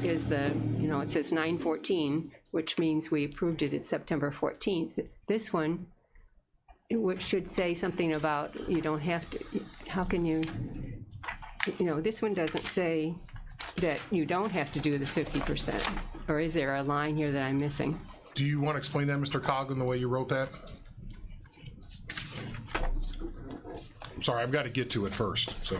it says 9/14, which means we approved it at September 14th. This one, it should say something about you don't have to. How can you? This one doesn't say that you don't have to do the 50%, or is there a line here that I'm missing? Do you want to explain that, Mr. Coglin, the way you wrote that? I'm sorry, I've got to get to it first. So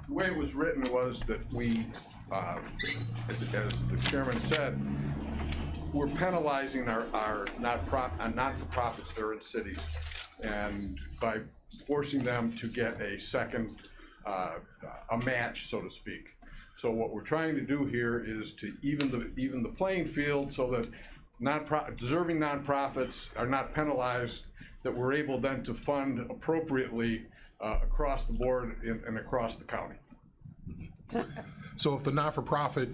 the way it was written was that we, as the chairman said, we're penalizing our not-for-profits that are in cities, and by forcing them to get a second, a match, so to speak. So what we're trying to do here is to even the playing field so that deserving nonprofits are not penalized, that we're able then to fund appropriately across the board and across the county. So if the not-for-profit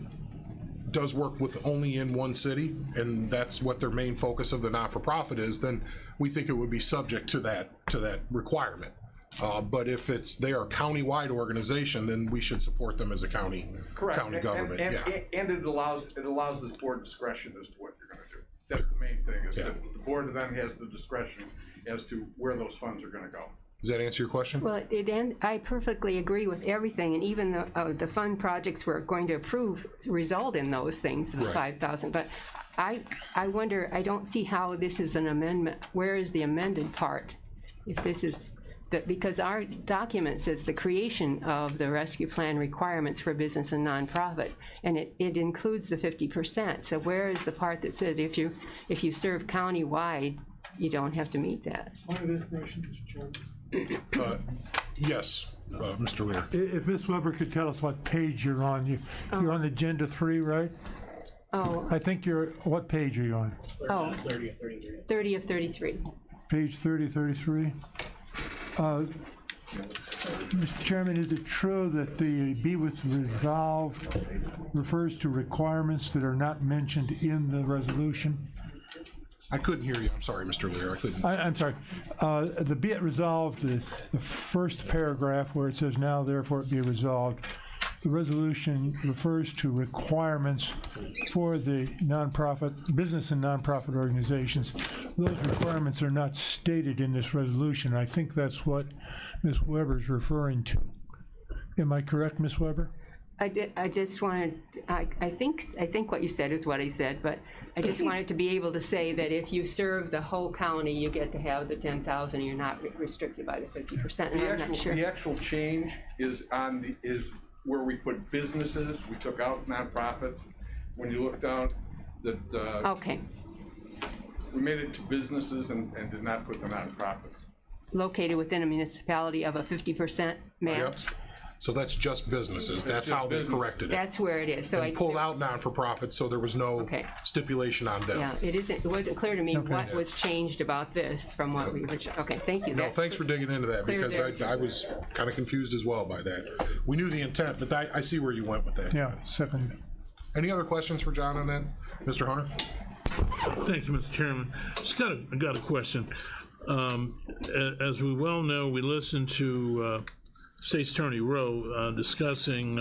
does work with only in one city, and that's what their main focus of the not-for-profit is, then we think it would be subject to that requirement. But if they are a county-wide organization, then we should support them as a county government. And it allows this board discretion as to what you're going to do. That's the main thing, is that the board then has the discretion as to where those funds are going to go. Does that answer your question? Well, I perfectly agree with everything, and even the fund projects we're going to approve result in those things, the 5,000. But I wonder, I don't see how this is an amendment. Where is the amended part? If this is, that because our document says the creation of the rescue plan requirements for business and nonprofit, and it includes the 50%. So where is the part that says if you serve countywide, you don't have to meet that? Point of information, Mr. Chairman. Yes, Mr. Lear. If Ms. Weber could tell us what page you're on. You're on agenda 3, right? Oh. I think what page are you on? Oh. 30 of 33. Page 30, 33. Mr. Chairman, is it true that the be with resolved refers to requirements that are not mentioned in the resolution? I couldn't hear you. I'm sorry, Mr. Lear. I couldn't. I'm sorry. The be it resolved, the first paragraph where it says now therefore it be resolved, the resolution refers to requirements for the nonprofit, business and nonprofit organizations. Those requirements are not stated in this resolution. I think that's what Ms. Weber's referring to. Am I correct, Ms. Weber? I just wanted, I think what you said is what I said, but I just wanted to be able to say that if you serve the whole county, you get to have the 10,000, you're not restricted by the 50%, and I'm not sure. The actual change is where we put businesses. We took out nonprofit. When you look down, that okay. We made it to businesses and did not put the nonprofit. Located within a municipality of a 50% match. Yep. So that's just businesses. That's how they corrected it. That's where it is. So I pulled out non-for-profits, so there was no stipulation on them. Yeah, it wasn't clear to me what was changed about this from what we were. Okay, thank you. No, thanks for digging into that, because I was kind of confused as well by that. We knew the intent, but I see where you went with that. Yeah, second. Any other questions for John on that? Mr. Hunter? Thank you, Mr. Chairman. I got a question. As we well know, we listened to State's Attorney Rowe discussing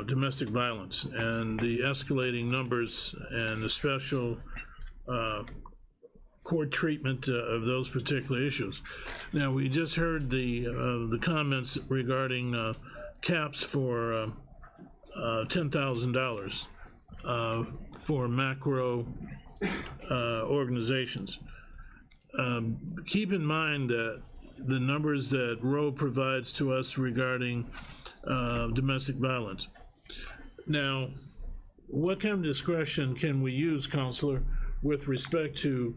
domestic violence and the escalating numbers and the special court treatment of those particular issues. Now, we just heard the comments regarding caps for $10,000 for macro organizations. Keep in mind that the numbers that Roe provides to us regarding domestic violence. Now, what kind of discretion can we use, Counselor, with respect to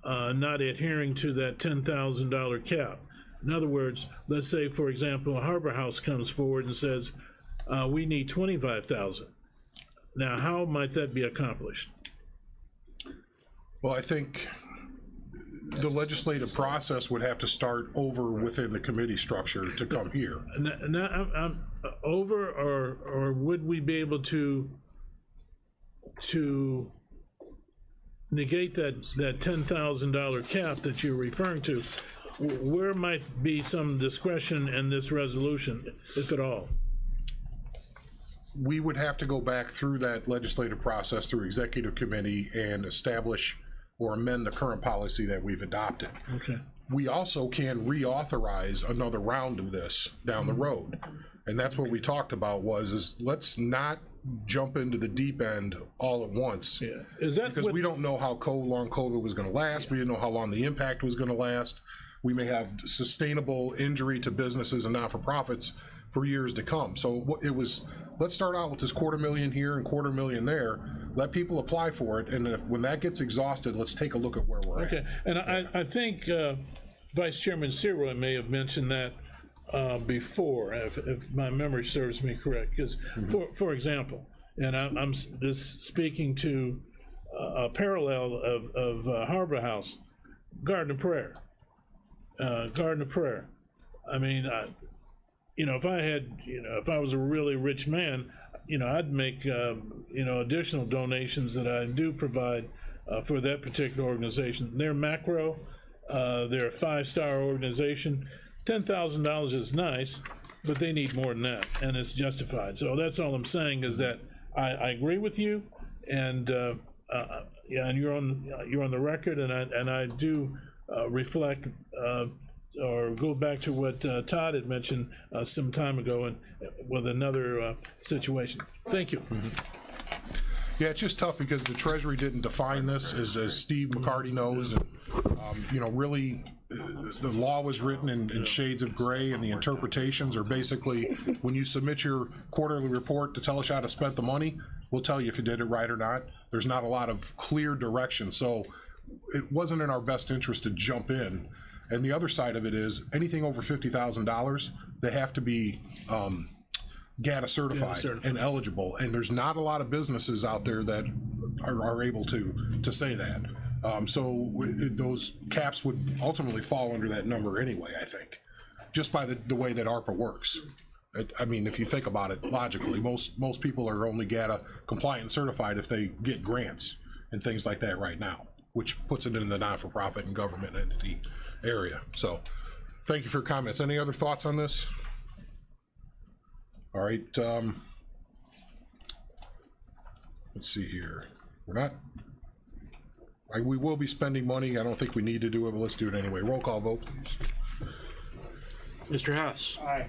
not adhering to that $10,000 cap? In other words, let's say, for example, a Harbor House comes forward and says, we need $25,000. Now, how might that be accomplished? Well, I think the legislative process would have to start over within the committee structure to come here. Now, over, or would we be able to negate that $10,000 cap that you're referring to? Where might be some discretion in this resolution, if at all? We would have to go back through that legislative process through executive committee and establish or amend the current policy that we've adopted. Okay. We also can reauthorize another round of this down the road. And that's what we talked about is let's not jump into the deep end all at once. Yeah. Is that because we don't know how long COVID was going to last. We didn't know how long the impact was going to last. We may have sustainable injury to businesses and not-for-profits for years to come. So it was, let's start out with this $250,000 here and $250,000 there. Let people apply for it, and when that gets exhausted, let's take a look at where we're at. Okay, and I think Vice Chairman Seroy may have mentioned that before, if my memory serves me correct. Because, for example, and I'm just speaking to a parallel of Harbor House, Garden of Prayer. Garden of Prayer. I mean, if I was a really rich man, I'd make, additional donations that I do provide for that particular organization. They're macro, they're a 5-star organization. $10,000 is nice, but they need more than that, and it's justified. So that's all I'm saying is that I agree with you, and and you're on the record, and I do reflect or go back to what Todd had mentioned some time ago and with another situation. Thank you. Yeah, it's just tough because the Treasury didn't define this, as Steve McCarty knows, and really the law was written in shades of gray, and the interpretations are basically, when you submit your quarterly report to tell us how to spend the money, we'll tell you if you did it right or not. There's not a lot of clear direction, so it wasn't in our best interest to jump in. And the other side of it is, anything over $50,000, they have to be GATA certified and eligible, and there's not a lot of businesses out there that are able to say that. Those caps would ultimately fall under that number anyway, I think, just by the way that ARPA works. I mean, if you think about it logically, most people are only GATA compliant and certified if they get grants and things like that right now, which puts it in the not-for-profit and government entity area. So thank you for your comments. Any other thoughts on this? All right, let's see here. We will be spending money. I don't think we need to do it, but let's do it anyway. Roll call vote, please. Mr. Hess. Aye.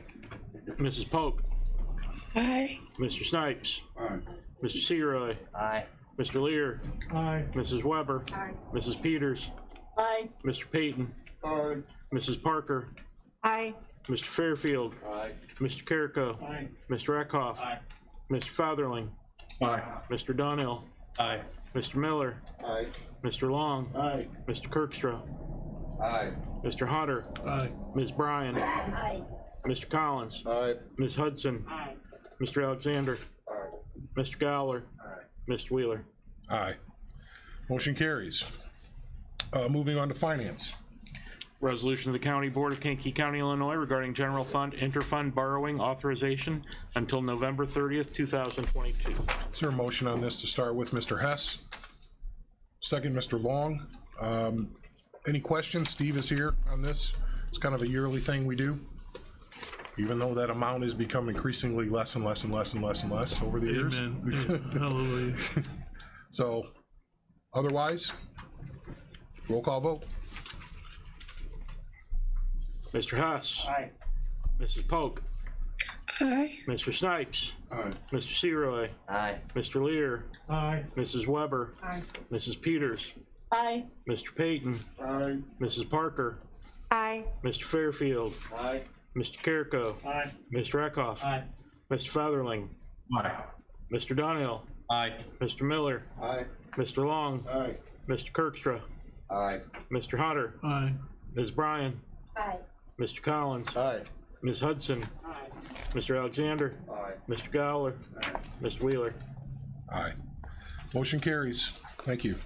Mrs. Polk. Aye. Mr. Snipes. Aye. Mr. Searoy. Aye. Mr. Lear. Aye. Mrs. Weber. Aye. Mrs. Peters. Aye. Mr. Payton. Aye. Mrs. Parker. Aye. Mr. Fairfield. Aye. Mr. Carrico. Aye. Mr. Eckhoff. Aye. Mr. Featherling. Aye. Mr. Donnell. Aye. Mr. Miller. Aye. Mr. Long. Aye. Mr. Kirkstra. Aye. Mr. Hodder. Aye. Ms. Bryan. Aye. Mr. Collins. Aye. Ms. Hudson. Aye. Mr. Alexander. Aye. Mr. Gowler. Aye. Mr. Wheeler. Aye. Motion carries. Moving on to finance. Resolution of the County Board of Kankakee County, Illinois regarding general fund interfund borrowing authorization until November 30th, 2022. Is there a motion on this to start with? Mr. Hess? Second, Mr. Long. Any questions? Steve is here on this. It's kind of a yearly thing we do, even though that amount has become increasingly less and less and less and less and less over the years. Amen. Hallelujah. So, otherwise, roll call vote. Mr. Hess. Aye. Mrs. Polk. Aye. Mr. Snipes. Aye. Mr. Searoy. Aye. Mr. Lear. Aye. Mrs. Weber. Aye. Mrs. Peters. Aye. Mr. Payton. Aye. Mrs. Parker. Aye. Mr. Fairfield. Aye. Mr. Carrico. Aye. Mr. Eckhoff. Aye. Mr. Featherling. Aye. Mr. Donnell. Aye. Mr. Miller. Aye. Mr. Long. Aye. Mr. Kirkstra. Aye. Mr. Hodder. Aye. Ms. Bryan. Aye. Mr. Collins. Aye. Ms. Hudson. Aye. Mr. Alexander. Aye. Mr. Gowler. Mr. Wheeler. Aye. Motion carries. Thank you.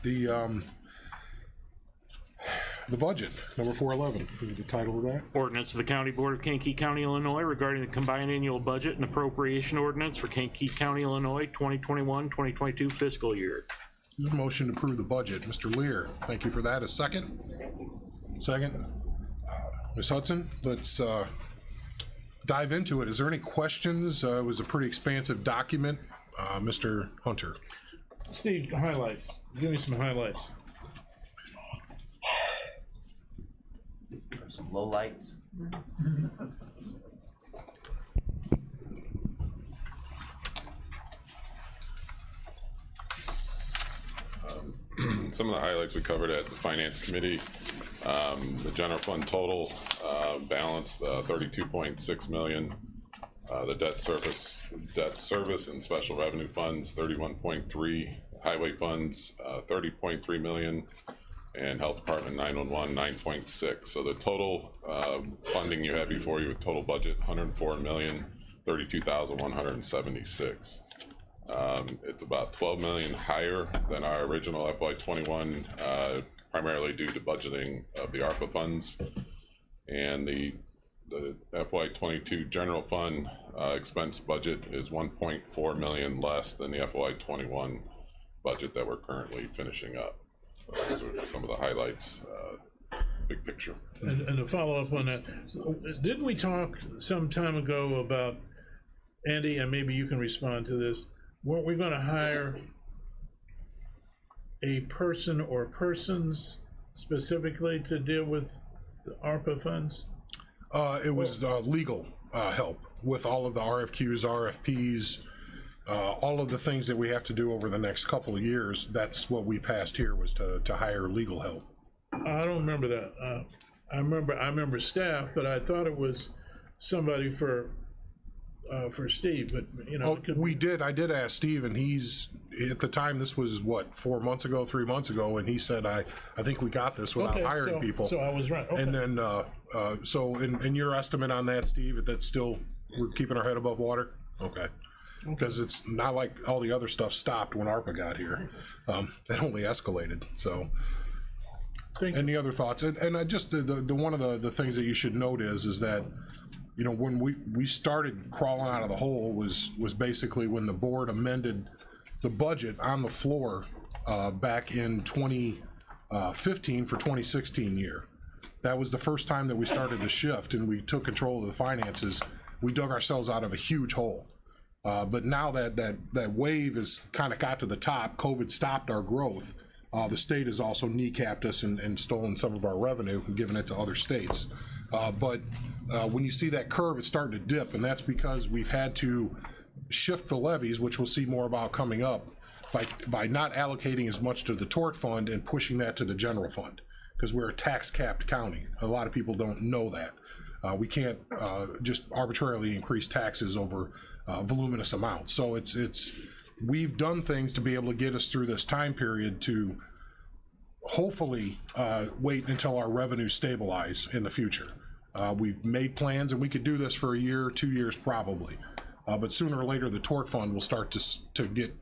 The budget, number 411, the title of that? Ordinance of the County Board of Kankakee County, Illinois regarding the combined annual budget and appropriation ordinance for Kankakee County, Illinois, 2021-2022 fiscal year. There's a motion to approve the budget. Mr. Lear, thank you for that. A second? Second. Ms. Hudson, let's dive into it. Is there any questions? It was a pretty expansive document. Mr. Hunter. Steve, highlights. Give me some highlights. Some low lights. Some of the highlights we covered at the Finance Committee. The general fund total balance, 32.6 million. The debt service and special revenue funds, 31.3. Highway funds, 30.3 million. And Health Department 911, 9.6. So the total funding you have before you, total budget, 104,032,176. It's about 12 million higher than our original FY21, primarily due to budgeting of the ARPA funds. And the FY22 general fund expense budget is 1.4 million less than the FY21 budget that we're currently finishing up. Those are some of the highlights, big picture. And to follow up on that, didn't we talk some time ago about, Andy, and maybe you can respond to this, weren't we going to hire a person or persons specifically to deal with the ARPA funds? It was legal help with all of the RFQs, RFPs, all of the things that we have to do over the next couple of years. That's what we passed here, was to hire legal help. I don't remember that. I remember staff, but I thought it was somebody for Steve, but, you know. I did ask Steve, and he's, at the time, this was what, 3 months ago, and he said, I think we got this without hiring people. So I was right, okay. And then, so, in your estimate on that, Steve, that's still, we're keeping our head above water? Okay. Because it's not like all the other stuff stopped when ARPA got here. That only escalated, so. Any other thoughts? And I just, the one of the things that you should note is that, you know, when we started crawling out of the hole was basically when the board amended the budget on the floor back in 2015 for 2016 year. That was the first time that we started to shift and we took control of the finances. We dug ourselves out of a huge hole. But now that wave has kind of got to the top, COVID stopped our growth. The state has also kneecapped us and stolen some of our revenue and given it to other states. But when you see that curve, it's starting to dip, and that's because we've had to shift the levies, which we'll see more about coming up, by not allocating as much to the tort fund and pushing that to the general fund, because we're a tax-capped county. A lot of people don't know that. We can't just arbitrarily increase taxes over voluminous amounts. So we've done things to be able to get us through this time period to hopefully wait until our revenues stabilize in the future. We've made plans, and we could do this for a year, 2 years probably. But sooner or later, the tort fund will start to get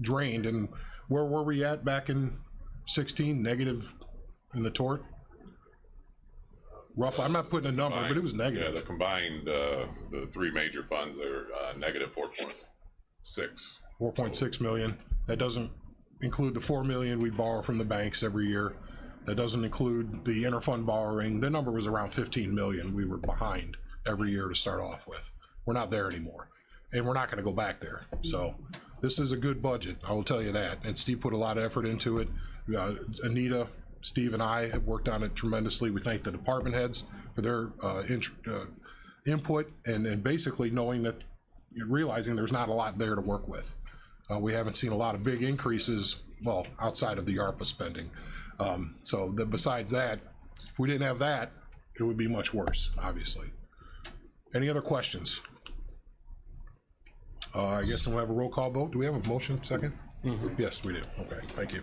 drained. And where were we at back in 16? Negative in the tort? Roughly, I'm not putting a number, but it was negative. Yeah, the combined, the three major funds are negative 4.6. 4.6 million. That doesn't include the 4 million we borrow from the banks every year. That doesn't include the interfund borrowing. The number was around 15 million we were behind every year to start off with. We're not there anymore, and we're not going to go back there. So this is a good budget, I will tell you that. And Steve put a lot of effort into it. Anita, Steve, and I have worked on it tremendously. We thank the department heads for their input and basically knowing that, realizing there's not a lot there to work with. We haven't seen a lot of big increases, well, outside of the ARPA spending. Besides that, if we didn't have that, it would be much worse, obviously. Any other questions? I guess we'll have a roll call vote. Do we have a motion second? Mm-hmm. Yes, we do. Okay, thank you.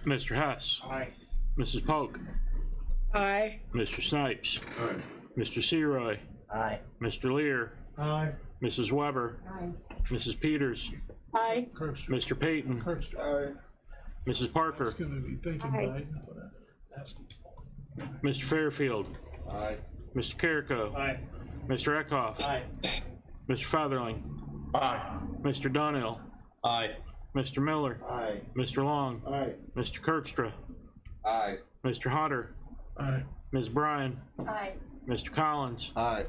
Mr. Hess. Aye. Mrs. Polk. Aye. Mr. Snipes. Aye. Mr. Seroy. Aye. Mr. Lear. Aye. Mrs. Weber. Aye. Mrs. Peters. Aye. Mr. Payton. Aye. Mrs. Parker. Aye. Mr. Fairfield. Aye. Mr. Carrico. Aye. Mr. Eckhoff. Aye. Mr. Featherling. Aye. Mr. Dunhill. Aye. Mr. Miller. Aye. Mr. Long. Aye. Mr. Kirkstra. Aye. Mr. Hunter. Aye. Ms. Bryan. Aye. Mr. Collins. Aye.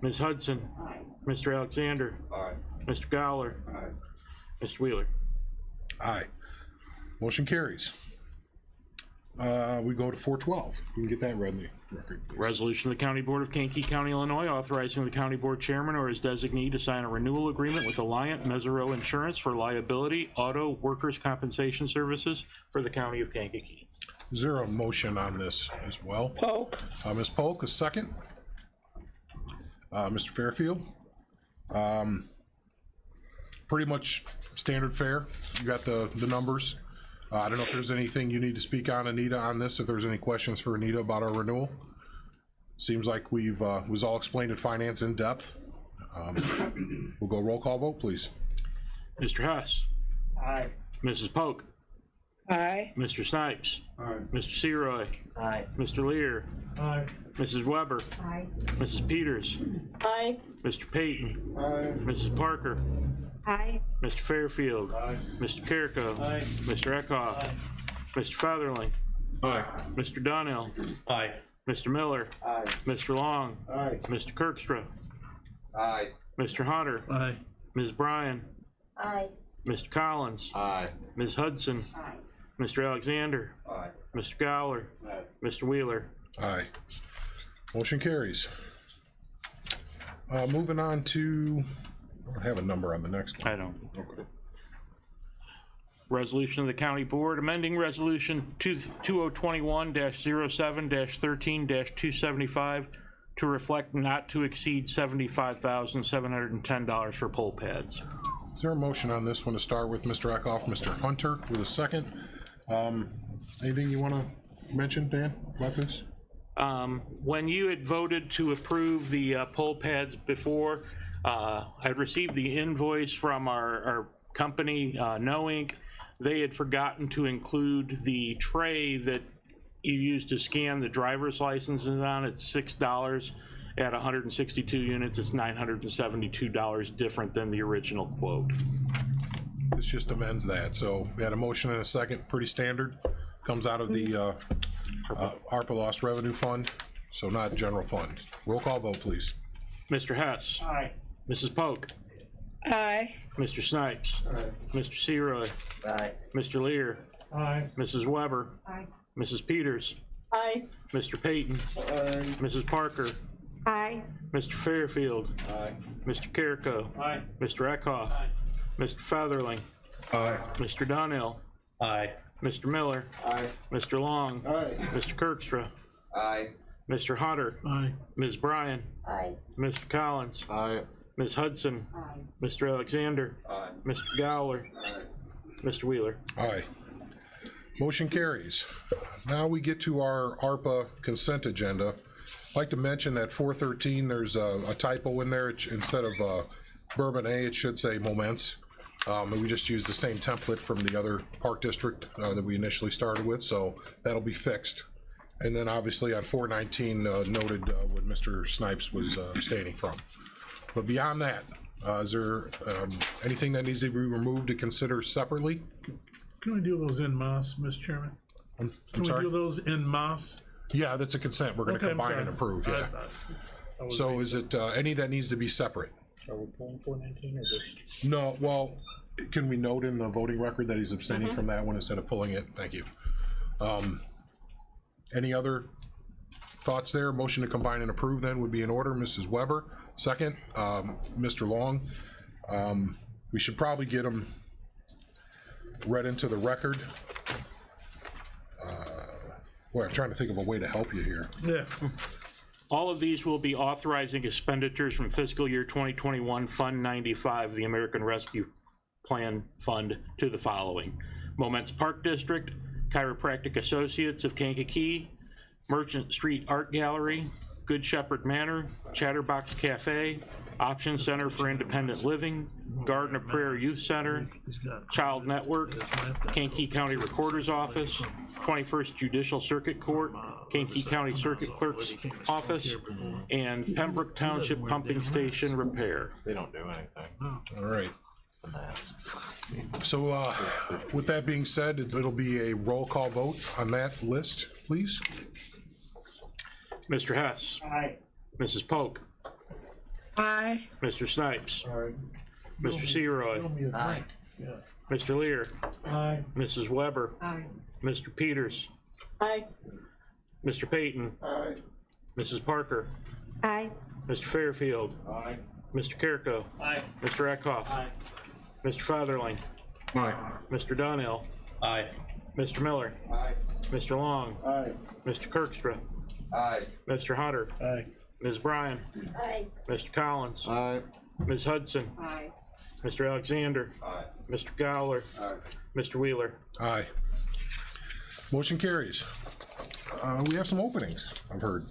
Ms. Hudson. Aye. Mr. Alexander. Aye. Mr. Gowler. Aye. Mr. Wheeler. Aye. Motion carries. We go to 412. You can get that read in the record, please. Resolution of the County Board of Kankakee County, Illinois, authorizing the County Board Chairman or his designee to sign a renewal agreement with Alliant Mesereau Insurance for liability, auto, workers' compensation services for the County of Kankakee. Is there a motion on this as well? Polk. Ms. Polk, a second. Mr. Fairfield. Pretty much standard fare. You got the numbers. I don't know if there's anything you need to speak on, Anita, on this, if there's any questions for Anita about our renewal. Seems like was all explained in finance in depth. We'll go roll call vote, please. Mr. Hess. Aye. Mrs. Polk. Aye. Mr. Snipes. Aye. Mr. Seroy. Aye. Mr. Lear. Aye. Mrs. Weber. Aye. Mrs. Peters. Aye. Mr. Payton. Aye. Mrs. Parker. Aye. Mr. Fairfield. Aye. Mr. Carrico. Aye. Mr. Eckhoff. Aye. Mr. Featherling. Aye. Mr. Dunhill. Aye. Mr. Miller. Aye. Mr. Long. Aye. Mr. Kirkstra. Aye. Mr. Hunter. Aye. Ms. Bryan. Aye. Mr. Collins. Aye. Ms. Hudson. Aye. Mr. Alexander. Aye. Mr. Gowler. Aye. Mr. Wheeler. Aye. Motion carries. Moving on to, I don't have a number on the next one. I don't. Okay. Resolution of the County Board amending Resolution 2021-07-13-275 to reflect not to exceed $75,710 for pole pads. Is there a motion on this one to start with Mr. Eckhoff, Mr. Hunter with a second? Anything you want to mention, Dan, about this? When you had voted to approve the pole pads before, I'd received the invoice from our company, No Inc. They had forgotten to include the tray that you use to scan the driver's licenses on. It's $6. At 162 units, it's $972 different than the original quote. This just amends that. So we had a motion and a second, pretty standard. Comes out of the ARPA Lost Revenue Fund, so not general fund. Roll call vote, please. Mr. Hess. Aye. Mrs. Polk. Aye. Mr. Snipes. Aye. Mr. Seroy. Aye. Mr. Lear. Aye. Mrs. Weber. Aye. Mrs. Peters. Aye. Mr. Payton. Mrs. Parker. Aye. Mr. Fairfield. Aye. Mr. Carrico. Aye. Mr. Eckhoff. Mr. Featherling. Aye. Mr. Donnell. Aye. Mr. Miller. Aye. Mr. Long. Aye. Mr. Kirkstra. Aye. Mr. Hunter. Aye. Ms. Bryan. Aye. Mr. Collins. Aye. Ms. Hudson. Aye. Mr. Alexander. Aye. Mr. Gowler. Mr. Wheeler. Aye. Motion carries. Now we get to our ARPA consent agenda. I'd like to mention that 413, there's a typo in there. Instead of Bourbon A, it should say Moments. And we just used the same template from the other park district that we initially started with, so that'll be fixed. And then obviously on 419 noted what Mr. Snipes was abstaining from. But beyond that, is there anything that needs to be removed to consider separately? Can we do those en masse, Mr. Chairman? I'm Can we sorry? do those en masse? Yeah, that's a consent. We're going to Okay, I'm combine sorry. and approve, yeah. I was So reading- is it any that needs to be separate? Are we pulling 419 or just? No, well, can we note in the voting record that he's abstaining from that one instead of pulling it? Thank you. Any other thoughts there? Motion to combine and approve then would be in order. Mrs. Weber, second. Mr. Long. We should probably get them read into the record. Boy, I'm trying to think of a way to help you here. Yeah. All of these will be authorizing expenditures from fiscal year 2021 Fund 95, the American Rescue Plan Fund, to the following: Moments Park District, Chiropractic Associates of Kankakee, Merchant Street Art Gallery, Good Shepherd Manor, Chatterbox Cafe, Option Center for Independent Living, Garden of Prayer Youth Center, Child Network, Kankakee County Recorder's Office, 21st Judicial Circuit Court, Kankakee County Circuit Clerk's Office, and Pembroke Township Pumping Station Repair. They don't do anything. All right. So with that being said, it'll be a roll call vote on that list, please. Mr. Hess. Aye. Mrs. Polk. Aye. Mr. Snipes. Aye. Mr. Seroy. Aye. Mr. Lear. Aye. Mrs. Weber. Aye. Mr. Peters. Aye. Mr. Payton. Aye. Mrs. Parker. Aye. Mr. Fairfield. Aye. Mr. Carrico. Aye. Mr. Eckhoff. Aye. Mr. Featherling. Aye. Mr. Donnell. Aye. Mr. Miller. Aye. Mr. Long. Aye. Mr. Kirkstra. Aye. Mr. Hunter. Aye. Ms. Bryan. Aye. Mr. Collins. Aye. Ms. Hudson. Aye. Mr. Alexander. Aye. Mr. Gowler. Aye. Mr. Wheeler. Aye. Motion carries. We have some openings, I've heard.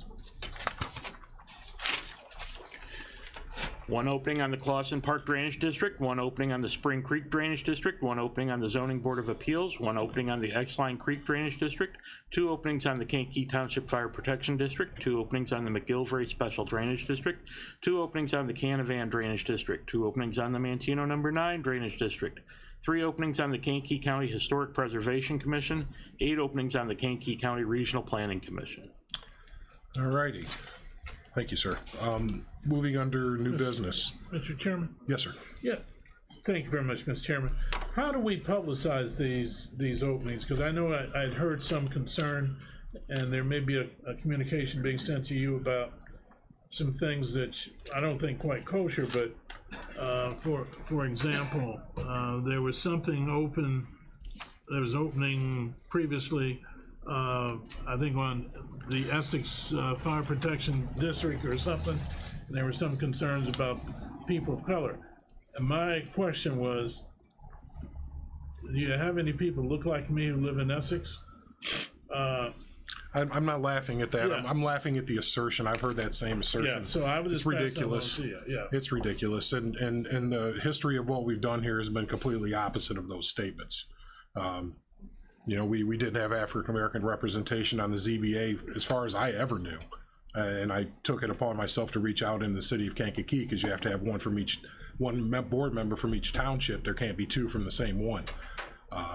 One opening on the Clausen Park Drainage District, one opening on the Spring Creek Drainage District, one opening on the Zoning Board of Appeals, one opening on the X-Line Creek Drainage District, two openings on the Kankakee Township Fire Protection District, two openings on the McGillivray Special Drainage District, two openings on the Canavan Drainage District, two openings on the Mantino No. 9 Drainage District, three openings on the Kankakee County Historic Preservation Commission, 8 openings on the Kankakee County Regional Planning Commission. All righty. Thank you, sir. Moving under new business. Mr. Chairman? Yes, sir. Yeah. Thank you very much, Mr. Chairman. How do we publicize these openings? Because I know I'd heard some concern, and there may be a communication being sent to you about some things that I don't think quite kosher, but for example, there was something open there was an opening previously, I think on the Essex Fire Protection District or something, and there were some concerns about people of color. And my question was, do you have any people look like me who live in Essex? I'm not laughing at that. Yeah. I'm laughing at the assertion. I've heard that same assertion. Yeah, so I would It's just pass that along ridiculous. to you, yeah. It's ridiculous, and the history of what we've done here has been completely opposite of those statements. You know, we didn't have African American representation on the ZBA as far as I ever knew, and I took it upon myself to reach out in the city of Kankakee, because you have to have one board member from each township. There can't be two from the same one,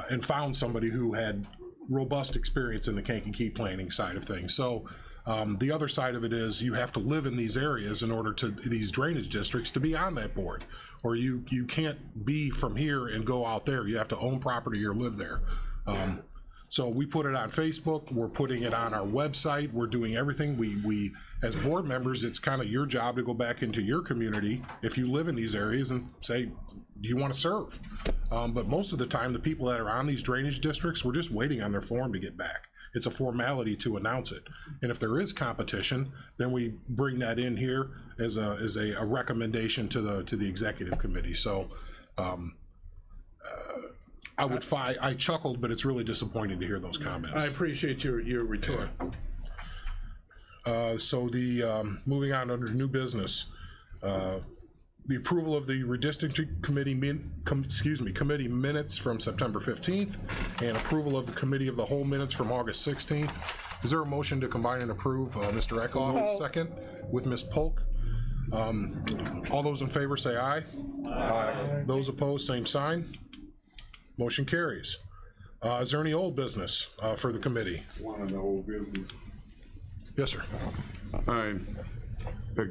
and found somebody who had robust experience in the Kankakee planning side of things. So the other side of it is you have to live in these areas in order to these drainage districts to be on that board, or you can't be from here and go out there. You have to own property or live there. So we put it on Facebook, we're putting it on our website, we're doing everything. We as board members, it's kind of your job to go back into your community if you live in these areas and say, do you want to serve? But most of the time, the people that are on these drainage districts, we're just waiting on their form to get back. It's a formality to announce it. And if there is competition, then we bring that in here as a recommendation to the executive committee. So I chuckled, but it's really disappointing to hear those comments. I appreciate your retort. So moving on under new business, the approval of the Redistricting Committee committee minutes from September 15th and approval of the Committee of the Whole minutes from August 16th. Is there a motion to combine and approve? Mr. Eckhoff, second, with Ms. Polk. All those in favor say aye. Aye. Those opposed, same sign. Motion carries. Is there any old business for the committee? One of the old business. Yes, sir. All right.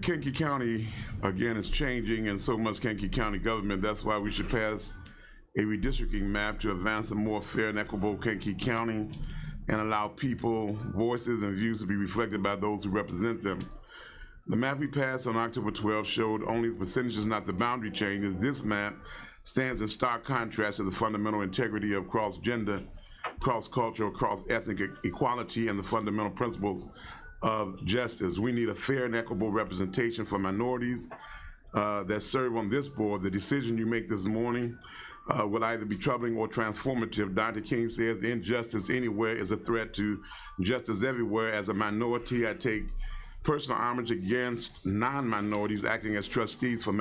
Kankakee County, again, is changing, and so much Kankakee County government. That's why we should pass a redistricting map to advance a more fair and equitable Kankakee County and allow people, voices, and views to be reflected by those who represent them. The map we passed on October 12th showed only the percentages, not the boundary changes. This map stands in stark contrast to the fundamental integrity of cross-gender, cross-cultural, cross-ethnic equality and the fundamental principles of justice. We need a fair and equitable representation for minorities that serve on this board. The decision you make this morning will either be troubling or transformative. Dr. King says injustice anywhere is a threat to justice everywhere. As a minority, I take personal homage against non-minorities acting as trustees for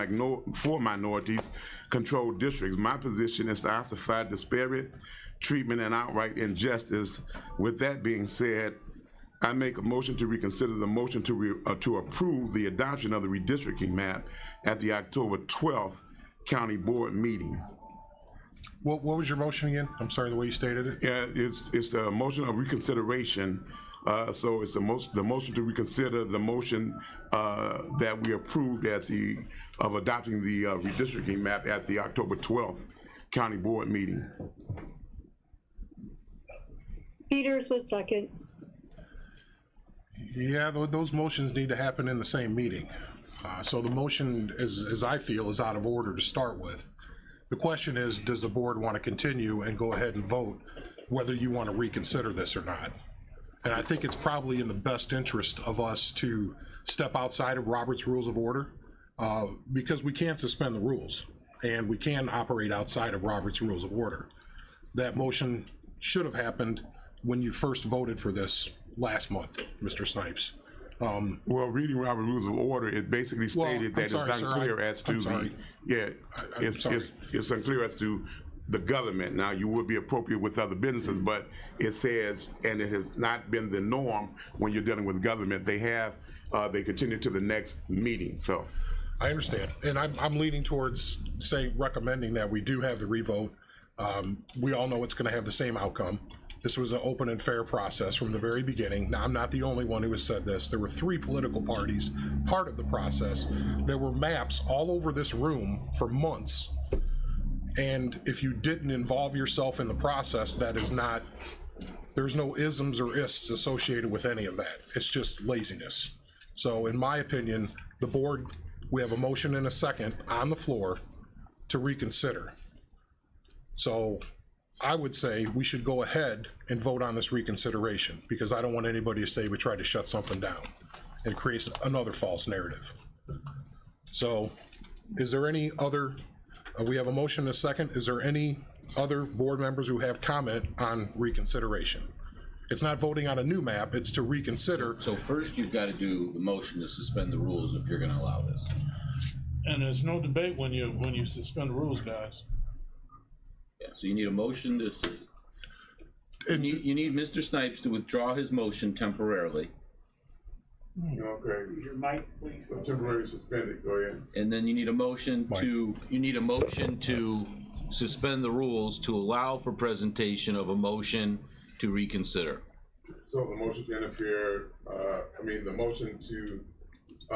minorities controlled districts. My position is to ossify disparate treatment and outright injustice. With that being said, I make a motion to reconsider the motion to approve the adoption of the redistricting map at the October 12th County Board meeting. What was your motion again? I'm sorry, the way you stated it. Yeah, it's the motion of reconsideration. So it's the motion to reconsider the motion that we approved of adopting the redistricting map at the October 12th County Board meeting. Peters would second. Yeah, those motions need to happen in the same meeting. So the motion, as I feel, is out of order to start with. The question is, does the board want to continue and go ahead and vote whether you want to reconsider this or not? And I think it's probably in the best interest of us to step outside of Robert's Rules of Order because we can't suspend the rules and we can operate outside of Robert's Rules of Order. That motion should have happened when you first voted for this last month, Mr. Snipes. Well, reading Robert Rules of Order, it basically stated that it's unclear as to it's unclear as to the government. Now, you would be appropriate with other businesses, but it says, and it has not been the norm when you're dealing with government. They continue to the next meeting. So I understand, and I'm leaning towards recommending that we do have the revote. We all know it's going to have the same outcome. This was an open and fair process from the very beginning. Now, I'm not the only one who has said this. There were 3 political parties part of the process. There were maps all over this room for months. And if you didn't involve yourself in the process, that is not, there's no isms or ists associated with any of that. It's just laziness. So in my opinion, the board, we have a motion and a second on the floor to reconsider. So I would say we should go ahead and vote on this reconsideration, because I don't want anybody to say we tried to shut something down and create another false narrative. So is there any other, we have a motion and a second. Is there any other board members who have comment on reconsideration? It's not voting on a new map, it's to reconsider. So first you've got to do the motion to suspend the rules if you're gonna allow this. And there's no debate when you suspend rules, guys. Yeah, so you need a motion to, you need Mr. Snipes to withdraw his motion temporarily. Okay. Your mic, please. So temporarily suspended, go ahead. And then you need a motion to suspend the rules to allow for presentation of a motion to reconsider. So the motion to interfere, the motion to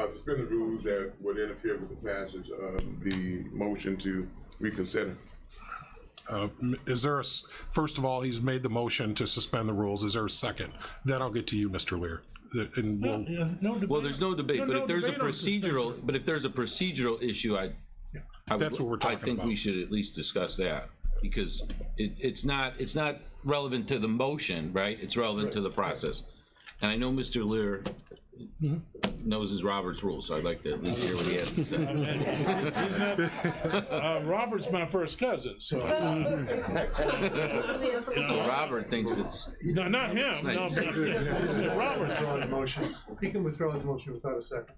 suspend the rules that would interfere with the passage of the motion to reconsider. Is there a, first of all, he's made the motion to suspend the rules. Is there a second? Then I'll get to you, Mr. Lear. And Well, there's no debate, but if there's a procedural issue, that's what we're talking I think about. we should at least discuss that, because it's not relevant to the motion, right? It's relevant to the process. And I know Mr. Lear knows his Robert's rules, so I'd like to at least hear what he has to say. Robert's my first cousin, so. Robert thinks it's. No, not him. No, Robert's on the motion. He can withdraw his motion without a second.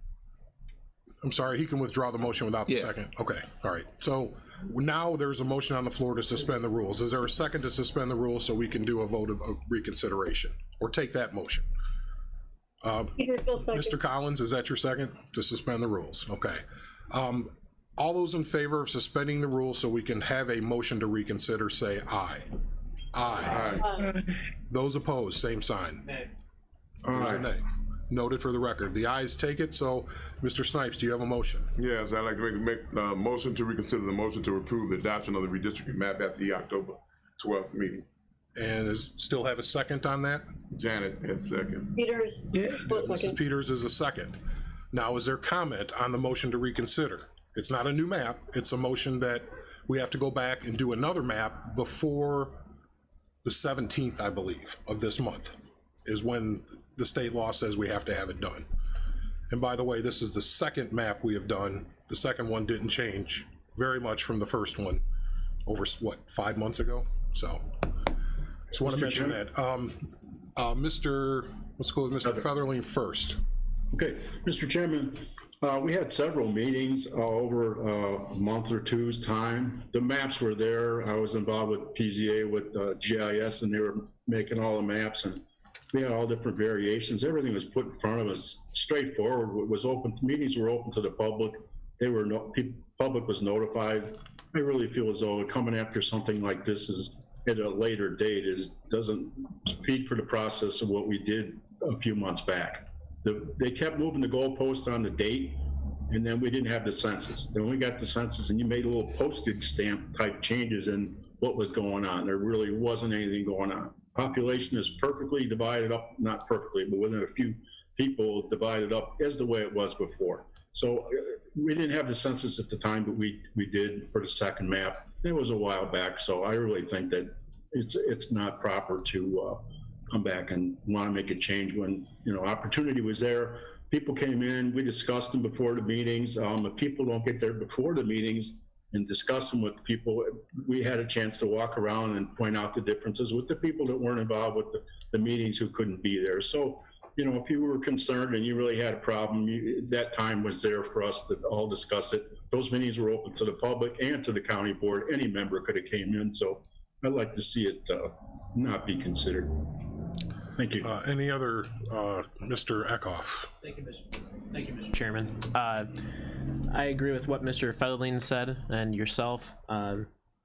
I'm sorry, he can withdraw the motion without the second. Okay, all right. So now there's a motion on the floor to suspend the rules. Is there a second to suspend the rules so we can do a vote of reconsideration or take that motion? Mr. Collins, is that your second to suspend the rules? Okay. All those in favor of suspending the rules so we can have a motion to reconsider, say aye. Aye. Those opposed, same sign. Nay. There's a nay. Noted for the record. The ayes take it. So, Mr. Snipes, do you have a motion? Yes, I'd like to make a motion to reconsider the motion to approve the adoption of the redistricting map at the October 12th meeting. And still have a second on that? Janet, at second. Peters. Mrs. Peters is a second. Now, is there comment on the motion to reconsider? It's not a new map. It's a motion that we have to go back and do another map before the 17th, I believe, of this month, is when the state law says we have to have it done. And by the way, this is the second map we have done. The second one didn't change very much from the first one over, what, 5 months ago? So, just want to mention that. Let's go with Mr. Featherling first. Okay, Mr. Chairman, we had several meetings over a month or two's time. The maps were there. I was involved with PZA with GIS, and they were making all the maps, and we had all different variations. Everything was put in front of us, straightforward. It was open. Meetings were open to the public. Public was notified. I really feel as though coming after something like this is at a later date doesn't speak for the process of what we did a few months back. They kept moving the goalpost on the date, and then we didn't have the census. Then we got the census, and you made a little postage stamp type changes in what was going on. There really wasn't anything going on. Population is perfectly divided up, not perfectly, but within a few people divided up as the way it was before. So we didn't have the census at the time, but we did for the second map. It was a while back, so I really think that it's not proper to come back and want to make a change when, opportunity was there. People came in, we discussed them before the meetings. If people don't get there before the meetings and discuss them with people, we had a chance to walk around and point out the differences with the people that weren't involved with the meetings who couldn't be there. So, if you were concerned and you really had a problem, that time was there for us to all discuss it. Those meetings were open to the public and to the county board. Any member could have came in. So I'd like to see it not be considered. Thank you. Any other, Mr. Eckhoff? Thank you, Mr. Chairman. I agree with what Mr. Featherling said and yourself.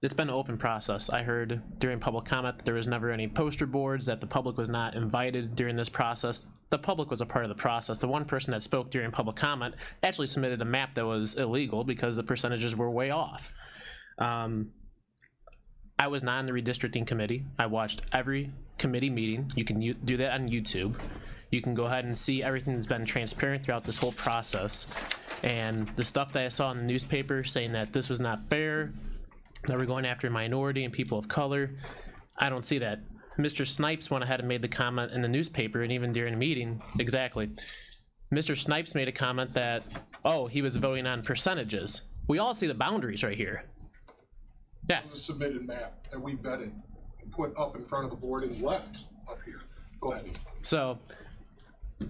It's been an open process. I heard during public comment that there was never any poster boards, that the public was not invited during this process. The public was a part of the process. The one person that spoke during public comment actually submitted a map that was illegal because the percentages were way off. I was not in the redistricting committee. I watched every committee meeting. You can do that on YouTube. You can go ahead and see everything that's been transparent throughout this whole process. And the stuff that I saw in the newspaper saying that this was not fair, that we're going after a minority and people of color, I don't see that. Mr. Snipes went ahead and made the comment in the newspaper and even during the meeting, exactly. Mr. Snipes made a comment that, oh, he was voting on percentages. We all see the boundaries right here. Yeah. It was a submitted map that we vetted and put up in front of the board and left up here. Go ahead. So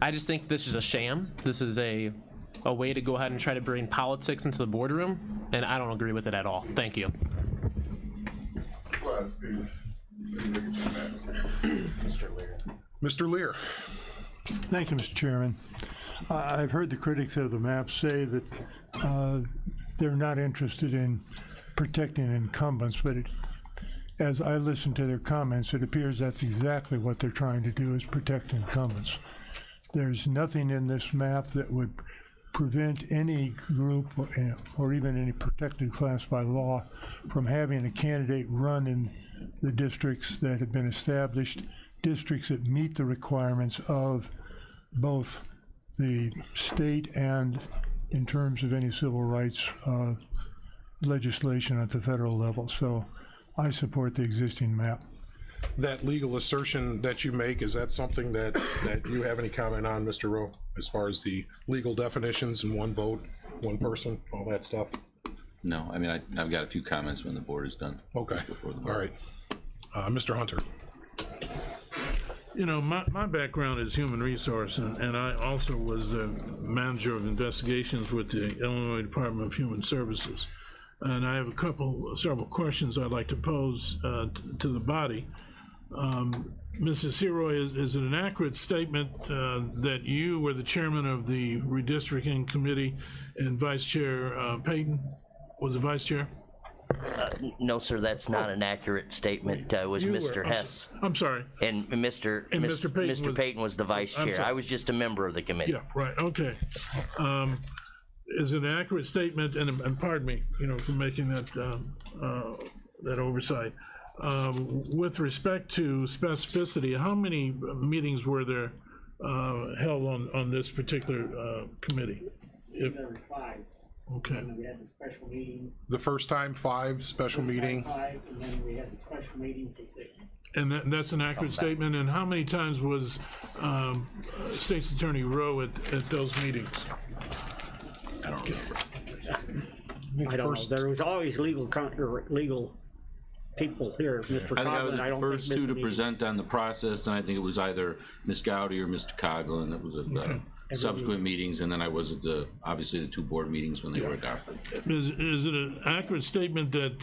I just think this is a sham. This is a way to go ahead and try to bring politics into the boardroom, and I don't agree with it at all. Thank you. Mr. Lear. Thank you, Mr. Chairman. I've heard the critics of the map say that they're not interested in protecting incumbents, but as I listen to their comments, it appears that's exactly what they're trying to do, is protect incumbents. There's nothing in this map that would prevent any group or even any protected class by law from having a candidate run in the districts that have been established, districts that meet the requirements of both the state and in terms of any civil rights legislation at the federal level. So I support the existing map. That legal assertion that you make, is that something that you have any comment on, Mr. Rowe, as far as the legal definitions and one vote, one person, all that stuff? No, I mean, I've got a few comments when the board is done. Okay, before the all right. Mr. Hunter. You know, my background is human resource, and I also was the manager of investigations with the Illinois Department of Human Services. And I have several questions I'd like to pose to the body. Mrs. Seroy, is it an accurate statement that you were the chairman of the Redistricting Committee and Vice Chair Payton was the vice chair? No, sir, that's not an accurate statement. It was Mr. Hess. I'm sorry. And Mr. Payton was the vice chair. I was just a member of the committee. Yeah, right, okay. Is it an accurate statement, and pardon me, you know, for making that that oversight. With respect to specificity, how many meetings were there held on this particular committee? There were 5. Okay. And then we had the special meeting. The first time 5, special meeting. 5, and then we had the special meeting for 6. And that's an accurate statement. And how many times was State's Attorney Rowe at those meetings? I don't remember. I don't know. There was always legal people here. Mr. I think I was the first two to present on the process, and I think it was either Ms. Gowdy or Mr. Coughlin that was at the subsequent meetings, and then I was at obviously the 2 board meetings when they were adopted. Is it an accurate statement that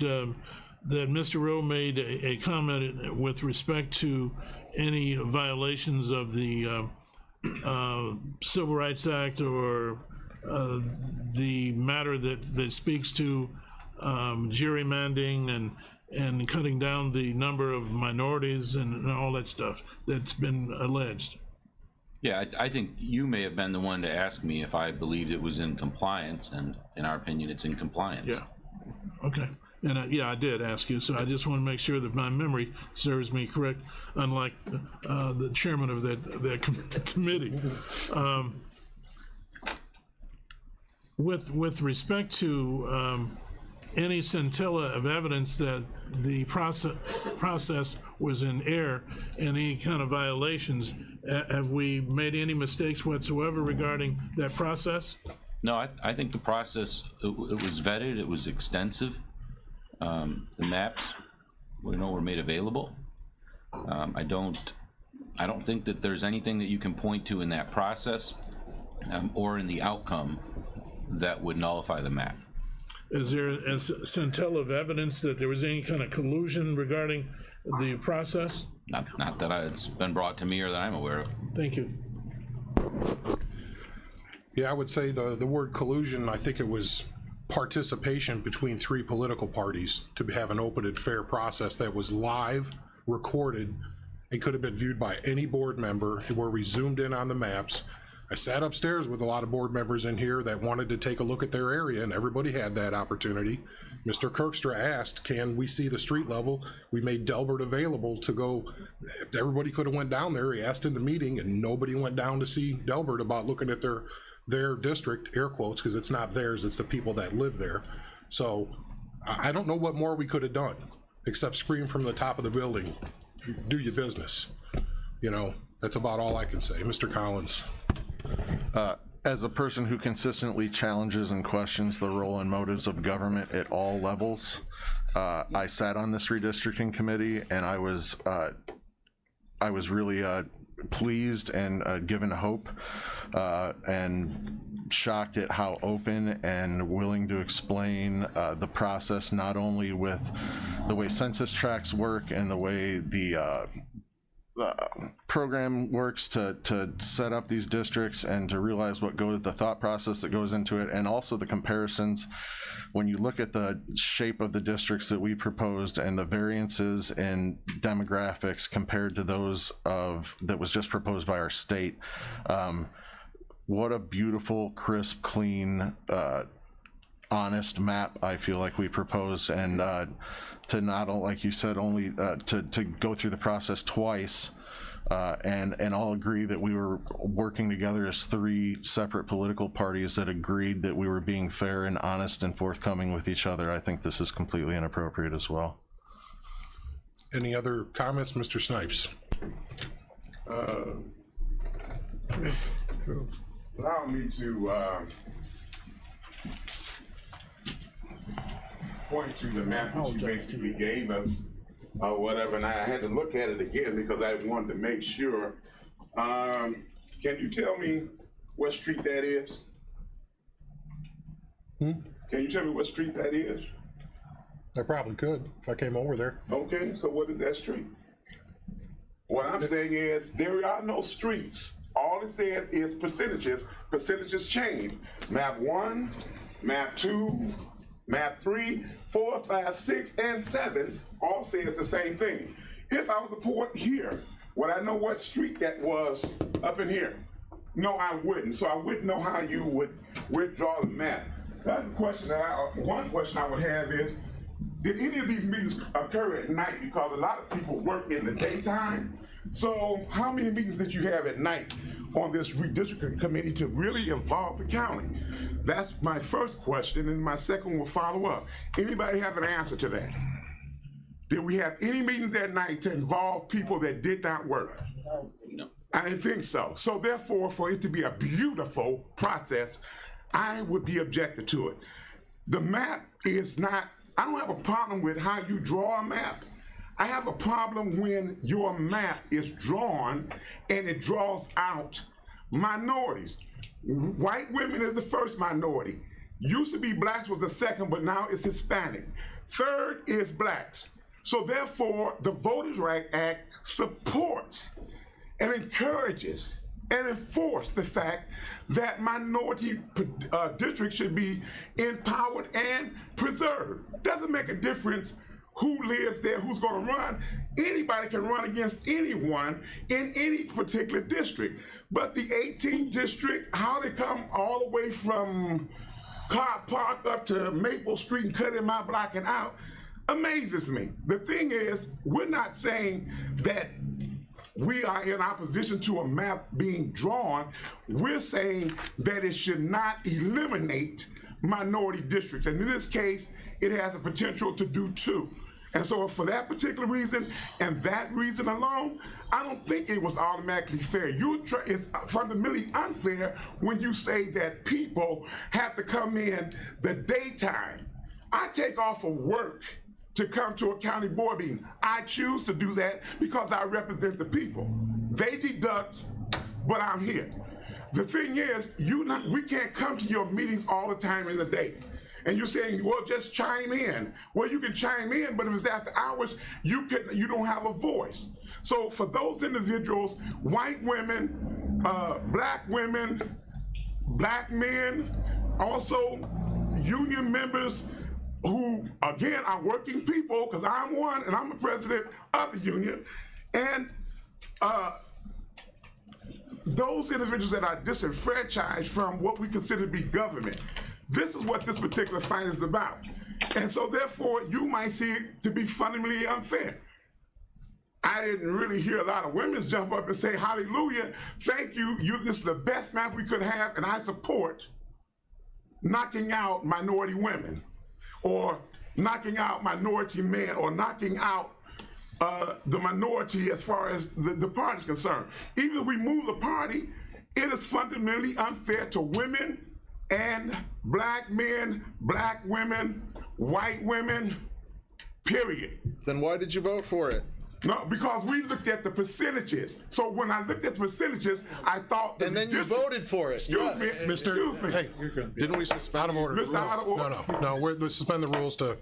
that Mr. Rowe made a comment with respect to any violations of the Civil Rights Act or the matter that speaks to gerrymandering and cutting down the number of minorities and all that stuff that's been alleged? Yeah, I think you may have been the one to ask me if I believed it was in compliance, and in our opinion, it's in compliance. Yeah. Okay. And yeah, I did ask you, so I just want to make sure that my memory serves me correct, unlike the chairman of that committee. With respect to any scintilla of evidence that the process was in error and any kind of violations, have we made any mistakes whatsoever regarding that process? No, I think the process, it was vetted, it was extensive. The maps, were made available. I don't think that there's anything that you can point to in that process or in the outcome that would nullify the map. Is there a scintilla of evidence that there was any kind of collusion regarding the process? Not that it's been brought to me or that I'm aware of. Thank you. Yeah, I would say the word collusion, I think it was participation between 3 political parties to have an open and fair process that was live, recorded, and could have been viewed by any board member, where we zoomed in on the maps. I sat upstairs with a lot of board members in here that wanted to take a look at their area, and everybody had that opportunity. Mr. Kirkstra asked, can we see the street level? We made Delbert available to go. Everybody could have went down there. He asked in the meeting, and nobody went down to see Delbert about looking at their district, air quotes, because it's not theirs, it's the people that live there. So I don't know what more we could have done. except scream from the top of the building, do your business. You know, that's about all I can say. Mr. Collins. As a person who consistently challenges and questions the role and motives of government at all levels, I sat on this redistricting committee, and I was really pleased and given hope and shocked at how open and willing to explain the process, not only with the way census tracts work and the way the program works to set up these districts, and to realize what goes, the thought process that goes into it, and also the comparisons when you look at the shape of the districts that we proposed and the variances in demographics compared to those that was just proposed by our state. What a beautiful, crisp, clean, honest map I feel like we propose, and to not, like you said, only to go through the process twice, and all agree that we were working together as three separate political parties that agreed that we were being fair and honest and forthcoming with each other. I think this is completely inappropriate as well. Any other comments, Mr. Snipes? Allow me to point to the map that you basically gave us, or whatever, and I had to look at it again because I wanted to make sure. Can you tell me what street that is? Can you tell me what street that is? I probably could if I came over there. Okay, so what is that street? What I'm saying is there are no streets. All it says is percentages. Percentages change. Map 1, map 2, map 3, 4, 5, 6, and 7 all says the same thing. If I was to put here, would I know what street that was up in here? No, I wouldn't. So I wouldn't know how you would withdraw the map. That's the question one question I would have is, did any of these meetings occur at night? Because a lot of people work in the daytime. So how many meetings did you have at night on this redistricting committee to really involve the county? That's my first question, and my second will follow up. Anybody have an answer to that? Did we have any meetings at night to involve people that did not work? No. I didn't think so. So therefore, for it to be a beautiful process, I would be objected to it. The map is not, I don't have a problem with how you draw a map. I have a problem when your map is drawn and it draws out minorities. White women is the first minority. Used to be blacks was the second, but now it's Hispanic. Third is blacks. So therefore, the Voters' Right Act supports and encourages and enforces the fact that minority districts should be empowered and preserved. Doesn't make a difference who lives there, who's going to run. Anybody can run against anyone in any particular district. But the 18th district, how they come all the way from Clark Park up to Maple Street and cut in my block and out, amazes me. The thing is, we're not saying that we are in opposition to a map being drawn. We're saying that it should not eliminate minority districts. And in this case, it has a potential to do two. And so for that particular reason and that reason alone, I don't think it was automatically fair. It's fundamentally unfair when you say that people have to come in the daytime. I take off of work to come to a county board meeting. I choose to do that because I represent the people. They deduct, but I'm here. The thing is, we can't come to your meetings all the time in the day. And you're saying, well, just chime in. Well, you can chime in, but if it's after hours, you don't have a voice. So for those individuals, white women, black women, black men, also union members who, again, are working people, because I'm one and I'm the president of the union, and those individuals that are disenfranchised from what we consider to be government. This is what this particular fight is about. And so therefore, you might see it to be fundamentally unfair. I didn't really hear a lot of women jump up and say, hallelujah, thank you, this is the best map we could have, and I support knocking out minority women, or knocking out minority men or knocking out the minority as far as the party is concerned. Even if we move the party, it is fundamentally unfair to women and black men, black women, white women, period. Then why did you vote for it? No, because we looked at the percentages. So when I looked at the percentages, I thought that. And then you voted for it. Excuse me, excuse me. Hey, didn't we suspend? Out of order. Mr. Out of order. No, we'll suspend the rules to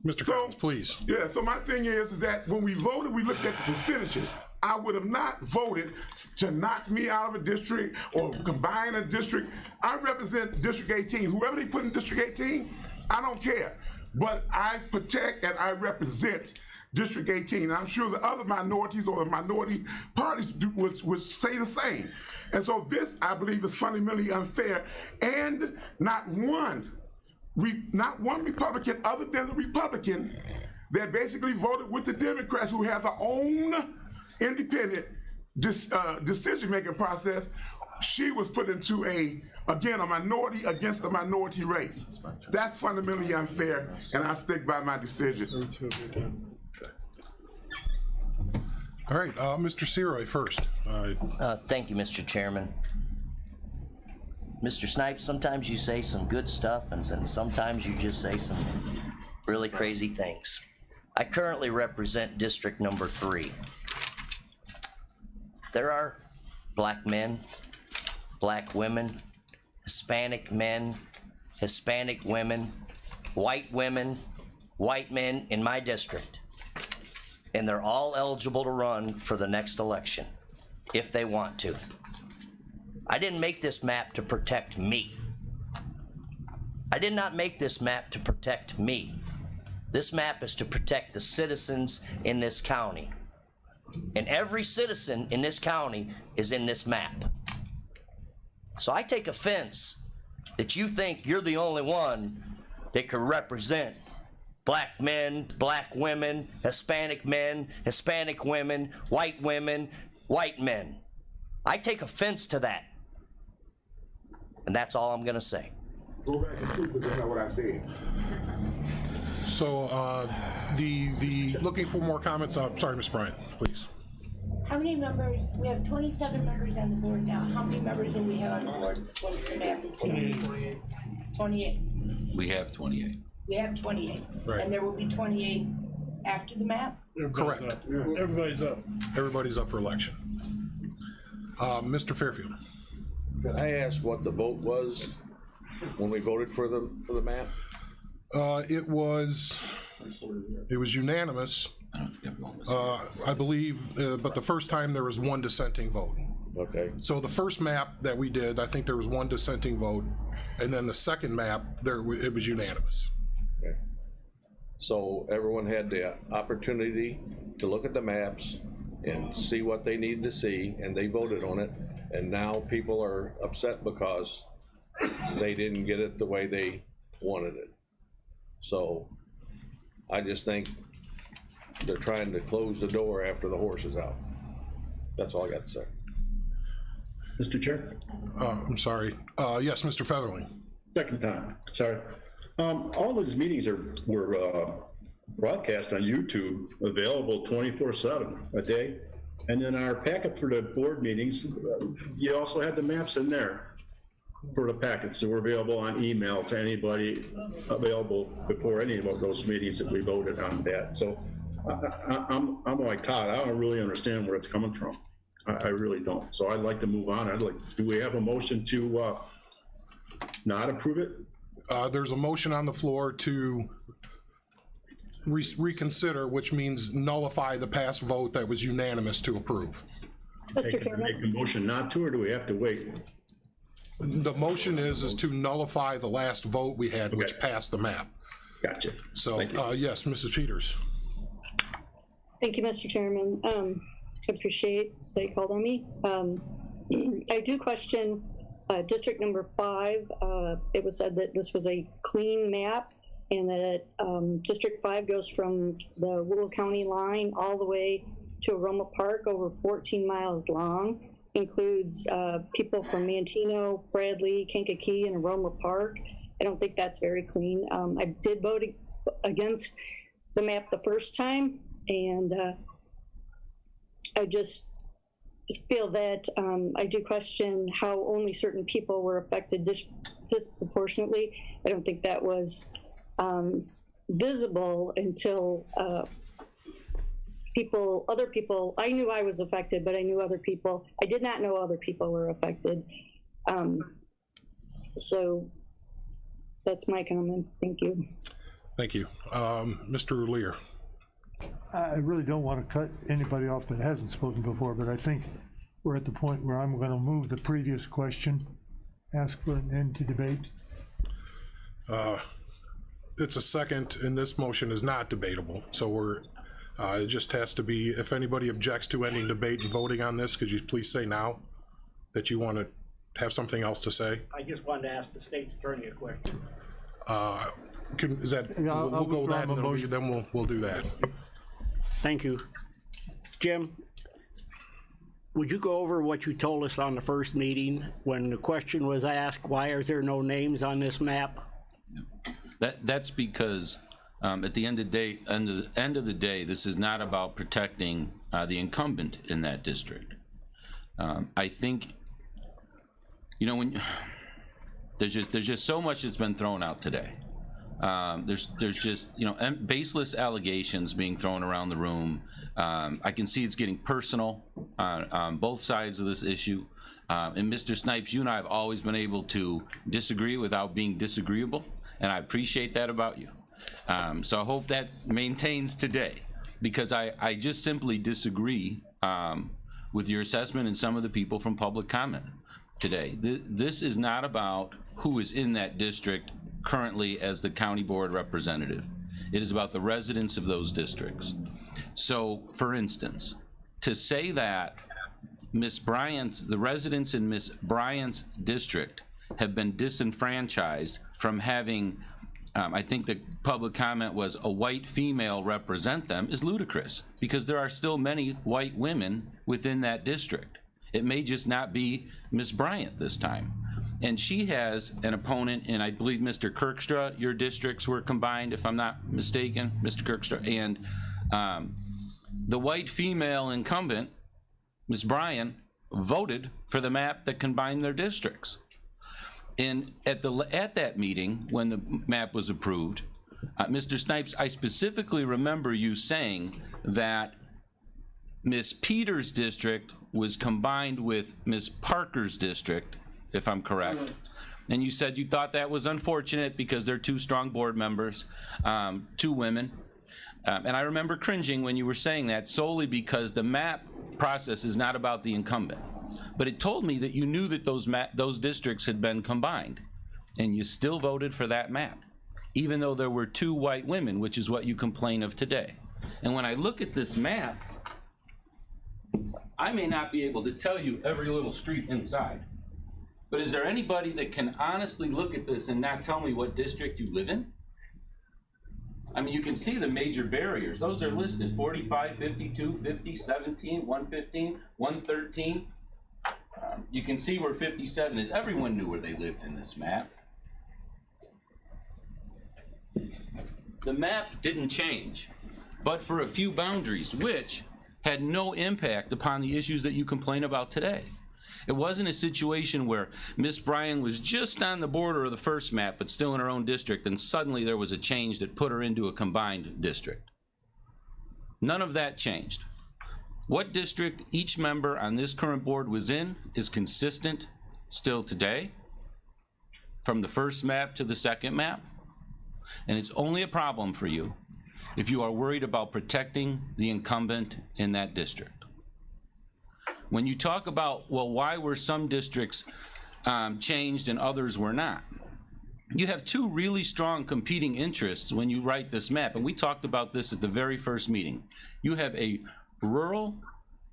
Mr. Collins, please. Yeah, so my thing is that when we voted, we looked at the percentages. I would have not voted to knock me out of a district or combine a district. I represent District 18. Whoever they put in District 18, I don't care. But I protect and I represent District 18. And I'm sure the other minorities or the minority parties would say the same. And so this, I believe, is fundamentally unfair. And not one Republican other than the Republican that basically voted with the Democrats, who has our own independent decision-making process. She was put into a minority against a minority race. That's fundamentally unfair, and I stick by my decision. All right, Mr. Seroy first. Thank you, Mr. Chairman. Mr. Snipes, sometimes you say some good stuff, and sometimes you just say some really crazy things. I currently represent District Number 3. There are black men, black women, Hispanic men, Hispanic women, white men in my district. And they're all eligible to run for the next election, if they want to. I didn't make this map to protect me. I did not make this map to protect me. This map is to protect the citizens in this county. And every citizen in this county is in this map. So I take offense that you think you're the only one that can represent black men, black women, Hispanic men, Hispanic women, white men. I take offense to that. And that's all I'm gonna say. Go back and speak, because that's not what I said. So the looking for more comments. Sorry, Ms. Bryant, please. How many members? We have 27 members on the board now. How many members will we have on the board once the map is here? 28. We have 28. We have 28. Right. And there will be 28 after the map? Correct. Everybody's up. Everybody's up for election. Mr. Fairfield. Can I ask what the vote was when we voted for the map? It was unanimous, I believe, but the first time there was one dissenting vote. Okay. So the first map that we did, I think there was one dissenting vote, and then the second map, it was unanimous. Okay. So everyone had the opportunity to look at the maps and see what they needed to see, and they voted on it, and now people are upset because they didn't get it the way they wanted it. So I just think they're trying to close the door after the horse is out. That's all I got to say. Mr. Chair? I'm sorry. Yes, Mr. Featherling. Second time, sorry. All these meetings were broadcast on YouTube, available 24/7 a day. And then our packet for the board meetings, you also had the maps in there for the packets that were available on email to anybody available before any of those meetings that we voted on that. So I'm like Todd, I don't really understand where it's coming from. I really don't. So I'd like to move on. Do we have a motion to not approve it? There's a motion on the floor to reconsider, which means nullify the past vote that was unanimous to approve. Mr. Chairman. Make a motion not to, or do we have to wait? The motion is to nullify the last vote we had, which passed the map. Gotcha. So, yes, Mrs. Peters. Thank you, Mr. Chairman. I appreciate that you called on me. I do question District Number 5. It was said that this was a clean map, and that District 5 goes from the Woodall County line all the way to Aroma Park, over 14 miles long. Includes people from Mantino, Bradley, Kankakee, and Aroma Park. I don't think that's very clean. I did vote against the map the first time, and I just feel that I do question how only certain people were affected disproportionately. I don't think that was visible until other people, I knew I was affected, but I knew other people, I did not know other people were affected. So that's my comments. Thank you. Thank you. Mr. Lear. I really don't want to cut anybody off that hasn't spoken before, but I think we're at the point where I'm going to move the previous question, ask for an end to debate. It's a second, and this motion is not debatable, so it just has to be, if anybody objects to ending debate and voting on this, could you please say now that you want to have something else to say? I just wanted to ask the state's attorney a question. Is that, Yeah, we'll go with that, and then we'll do that. Thank you. Jim, would you go over what you told us on the first meeting when the question was asked, why is there no names on this map? That's because at the end of the day, this is not about protecting the incumbent in that district. I think, you know, when there's just so much that's been thrown out today. There's just, you know, baseless allegations being thrown around the room. I can see it's getting personal on both sides of this issue. And Mr. Snipes, you and I have always been able to disagree without being disagreeable, and I appreciate that about you. So I hope that maintains today, because I just simply disagree with your assessment and some of the people from public comment today. This is not about who is in that district currently as the county board representative. It is about the residents of those districts. So, for instance, to say that the residents in Miss Bryant's district have been disenfranchised from having, I think the public comment was, a white female represent them, is ludicrous, because there are still many white women within that district. It may just not be Miss Bryant this time. And she has an opponent, and I believe Mr. Kirkstra, your districts were combined, if I'm not mistaken, Mr. Kirkstra, and the white female incumbent, Ms. Bryan, voted for the map that combined their districts. And at that meeting, when the map was approved, Mr. Snipes, I specifically remember you saying that Ms. Peters' district was combined with Ms. Parker's district, if I'm correct. And you said you thought that was unfortunate because they're two strong board members, two women. And I remember cringing when you were saying that, solely because the map process is not about the incumbent. But it told me that you knew that those districts had been combined, and you still voted for that map, even though there were two white women, which is what you complain of today. And when I look at this map, I may not be able to tell you every little street inside, but is there anybody that can honestly look at this and not tell me what district you live in? I mean, you can see the major barriers. Those are listed: 45, 52, 50, 17, 115, 113. You can see where 57 is. Everyone knew where they lived in this map. The map didn't change, but for a few boundaries, which had no impact upon the issues that you complain about today. It wasn't a situation where Miss Bryan was just on the border of the first map, but still in her own district, and suddenly there was a change that put her into a combined district. None of that changed. What district each member on this current board was in is consistent still today, from the first map to the second map. And it's only a problem for you if you are worried about protecting the incumbent in that district. When you talk about, well, why were some districts changed and others were not? You have two really strong competing interests when you write this map, and we talked about this at the very first meeting. You have a rural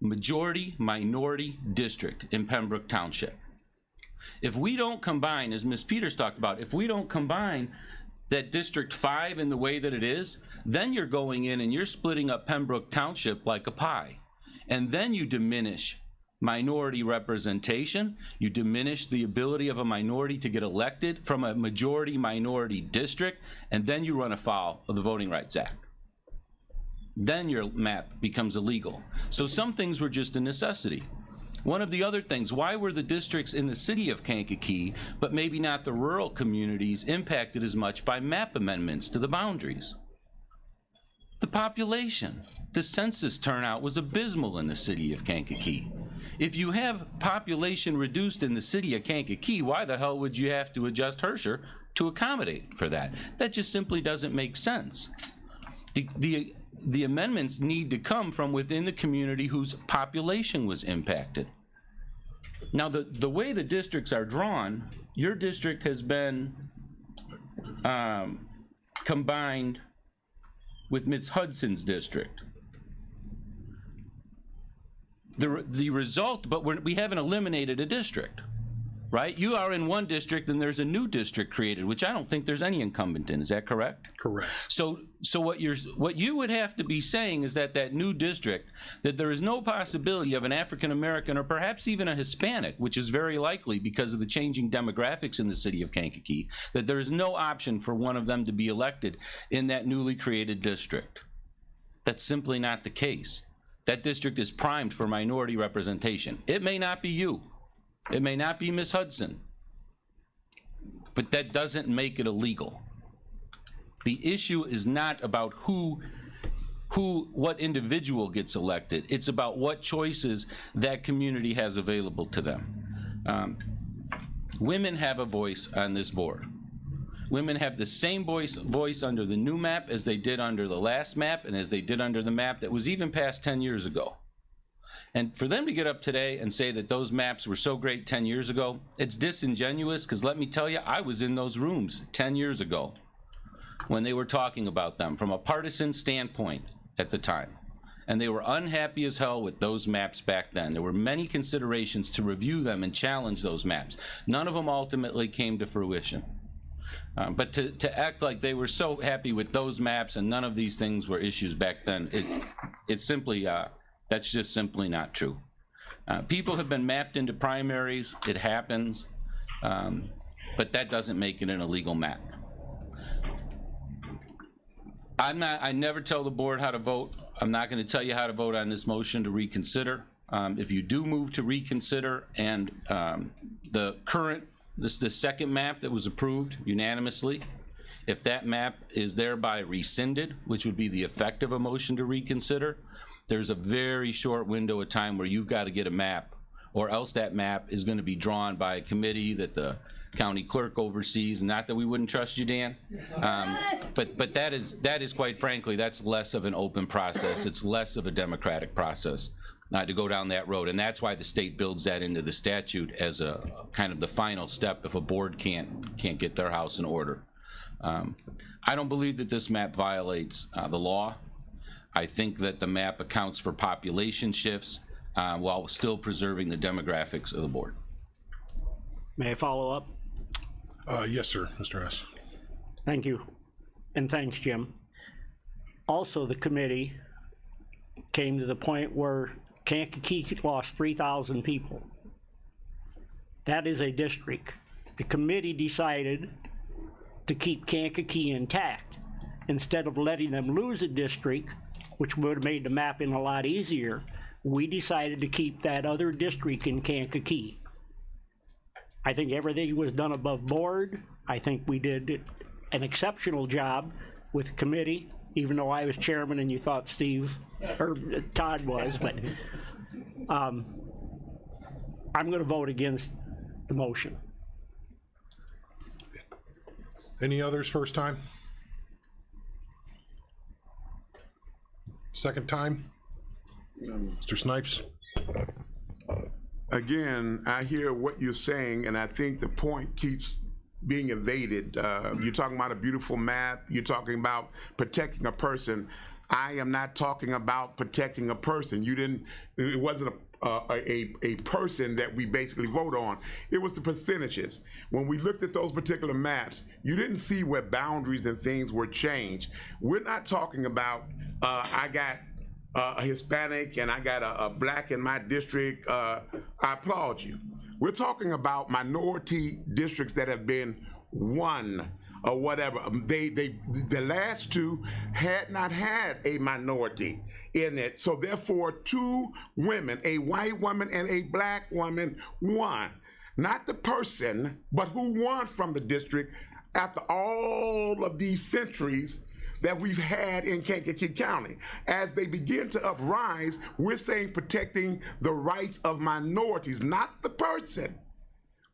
majority minority district in Pembroke Township. If we don't combine, as Ms. Peters talked about, if we don't combine that District 5 in the way that it is, then you're going in and you're splitting up Pembroke Township like a pie. And then you diminish minority representation, you diminish the ability of a minority to get elected from a majority-minority district, and then you run afoul of the Voting Rights Act. Then your map becomes illegal. So some things were just a necessity. One of the other things, why were the districts in the city of Kankakee, but maybe not the rural communities, impacted as much by map amendments to the boundaries? The population. The census turnout was abysmal in the city of Kankakee. If you have population reduced in the city of Kankakee, why the hell would you have to adjust Herscher to accommodate for that? That just simply doesn't make sense. The amendments need to come from within the community whose population was impacted. Now, the way the districts are drawn, your district has been combined with Ms. Hudson's district. The result, but we haven't eliminated a district, right? You are in one district and there's a new district created, which I don't think there's any incumbent in. Is that correct? Correct. So what you would have to be saying is that new district, that there is no possibility of an African American or perhaps even a Hispanic, which is very likely because of the changing demographics in the city of Kankakee, that there is no option for one of them to be elected in that newly created district. That's simply not the case. That district is primed for minority representation. It may not be you. It may not be Ms. Hudson. But that doesn't make it illegal. The issue is not about what individual gets elected. It's about what choices that community has available to them. Women have a voice on this board. Women have the same voice under the new map as they did under the last map and as they did under the map that was even passed 10 years ago. And for them to get up today and say that those maps were so great 10 years ago, it's disingenuous, because let me tell you, I was in those rooms 10 years ago when they were talking about them from a partisan standpoint at the time. And they were unhappy as hell with those maps back then. There were many considerations to review them and challenge those maps. None of them ultimately came to fruition. But to act like they were so happy with those maps and none of these things were issues back then, it's simply, that's just simply not true. People have been mapped into primaries, it happens, but that doesn't make it an illegal map. I never tell the board how to vote. I'm not going to tell you how to vote on this motion to reconsider. If you do move to reconsider and the second map that was approved unanimously, if that map is thereby rescinded, which would be the effect of a motion to reconsider, there's a very short window of time where you've got to get a map, or else that map is going to be drawn by a committee that the county clerk oversees. Not that we wouldn't trust you, Dan, but that is quite frankly, that's less of an open process. It's less of a democratic process to go down that road, and that's why the state builds that into the statute as a kind of the final step if a board can't get their house in order. I don't believe that this map violates the law. I think that the map accounts for population shifts while still preserving the demographics of the board. May I follow up? Yes, sir, Mr. S. Thank you, and thanks, Jim. Also, the committee came to the point where Kankakee lost 3,000 people. That is a district. The committee decided to keep Kankakee intact. Instead of letting them lose a district, which would have made the mapping a lot easier, we decided to keep that other district in Kankakee. I think everything was done above board. I think we did an exceptional job with the committee, even though I was chairman and you thought Todd was, but I'm going to vote against the motion. Any others first time? Second time? Mr. Snipes? Again, I hear what you're saying, and I think the point keeps being evaded. You're talking about a beautiful map. You're talking about protecting a person. I am not talking about protecting a person. It wasn't a person that we basically vote on. It was the percentages. When we looked at those particular maps, you didn't see where boundaries and things were changed. We're not talking about, I got a Hispanic and I got a black in my district, I applaud you. We're talking about minority districts that have been won or whatever. The last two had not had a minority in it. So therefore, two women, a white woman and a black woman, won. Not the person, but who won from the district after all of these centuries that we've had in Kankakee County. As they begin to uprise, we're saying protecting the rights of minorities, not the person,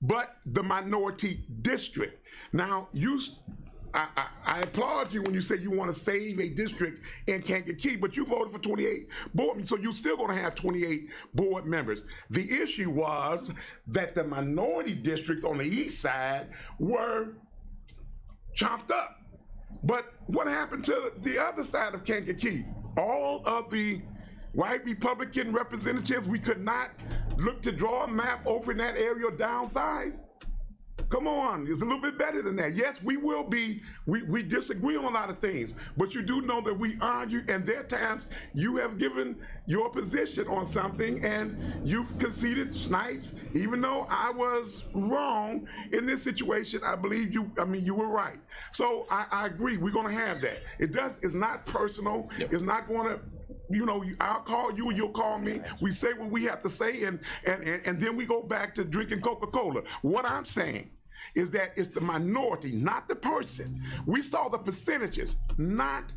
but the minority district. Now, I applaud you when you say you want to save a district in Kankakee, but you voted for 28 board members, so you're still going to have 28 board members. The issue was that the minority districts on the east side were chopped up. But what happened to the other side of Kankakee? All of the white Republican representatives, we could not look to draw a map over in that area or downsize. Come on, it's a little bit better than that. Yes, we will be, we disagree on a lot of things, but you do know that we argue, and there are times you have given your position on something and you've conceded snipes, even though I was wrong in this situation. I believe you were right. So I agree, we're gonna have that. It's not personal, it's not gonna, I'll call you and you'll call me. We say what we have to say, and then we go back to drinking Coca-Cola. What I'm saying is that it's the minority, not the person. We saw the percentages, not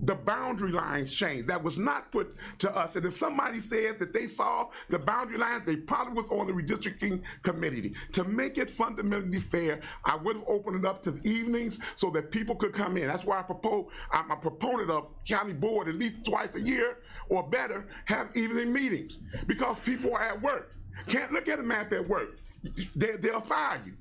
the boundary lines change. That was not put to us. And if somebody said that they saw the boundary lines, they probably was on the redistricting committee. To make it fundamentally fair, I would have opened it up to the evenings so that people could come in. That's why I'm a proponent of county board at least twice a year or better, have evening meetings, because people are at work. Can't look at a map at work. They'll fire you.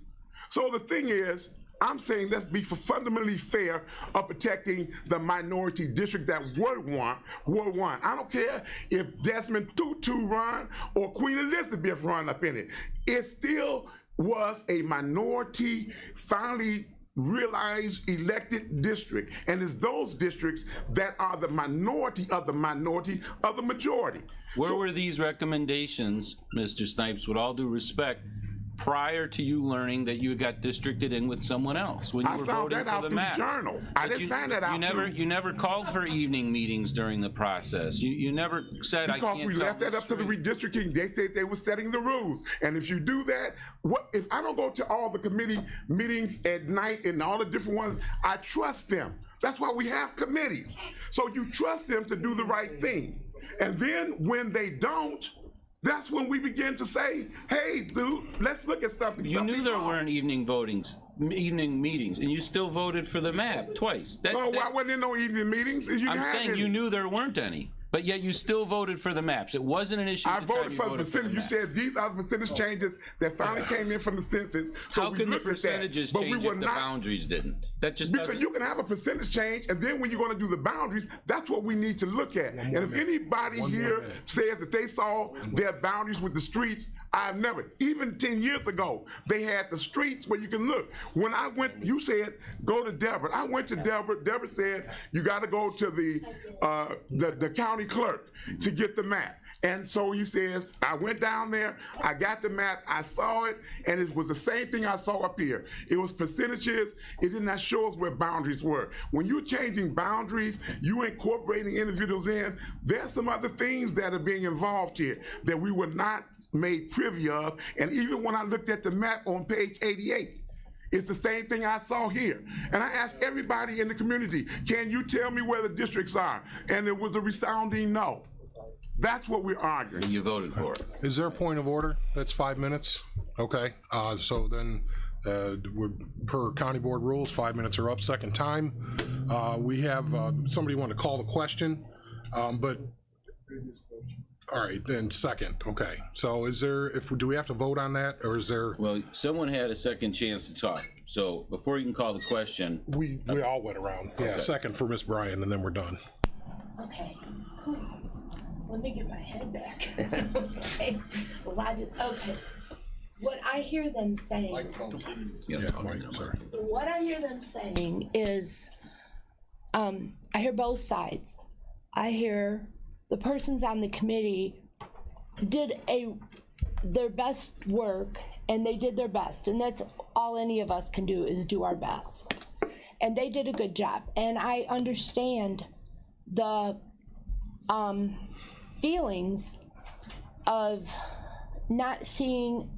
So the thing is, I'm saying let's be fundamentally fair of protecting the minority district that Ward 1. I don't care if Desmond Tutu run or Queen Elizabeth run up in it. It still was a minority, finally realized elected district. And it's those districts that are the minority of the majority. Where were these recommendations, Mr. Snipes, with all due respect, prior to you learning that you got districted in with someone else when you were voting for the map? Journal. I didn't find that out. You never called for evening meetings during the process. You never said, I can't. Because we left that up to the redistricting. They said they were setting the rules. And if you do that, if I don't go to all the committee meetings at night and all the different ones, I trust them. That's why we have committees. So you trust them to do the right thing. And then when they don't, that's when we begin to say, hey, dude, let's look at something. You knew there weren't evening meetings, and you still voted for the map twice. Why wasn't there no evening meetings? I'm saying you knew there weren't any, but yet you still voted for the maps. It wasn't an issue. I voted for the percentage. You said these are the percentage changes that finally came in from the census. So how can the percentages change if the boundaries didn't? That just doesn't. Because you can have a percentage change, and then when you're going to do the boundaries, that's what we need to look at. And if anybody here says that they saw their boundaries with the streets, I've never. Even 10 years ago, they had the streets where you can look. When I went, you said, go to Deborah. I went to Deborah. Deborah said, you got to go to the county clerk to get the map. And so he says, I went down there, I got the map, I saw it, and it was the same thing I saw up here. It was percentages, it did not show us where boundaries were. When you're changing boundaries, you incorporating individuals in, there's some other things that are being involved here that we were not made privy of. And even when I looked at the map on page 88, it's the same thing I saw here. And I asked everybody in the community, can you tell me where the districts are? And it was a resounding no. That's what we're arguing. You voted for it. Is there a point of order? That's 5 minutes? Okay, so then per county board rules, 5 minutes are up. Second time. We have somebody want to call the question, but all right, then second. Okay, so is there, do we have to vote on that, or is there? Well, someone had a second chance to talk. So before you can call the question. We all went around. Yeah, okay. Second for Miss Bryan, and then we're done. Okay. Let me get my head back. Okay. Well, okay. What I hear them saying. What I hear them saying is, I hear both sides. I hear the persons on the committee did their best work, and they did their best, and that's all any of us can do, is do our best. And they did a good job, and I understand the feelings of not seeing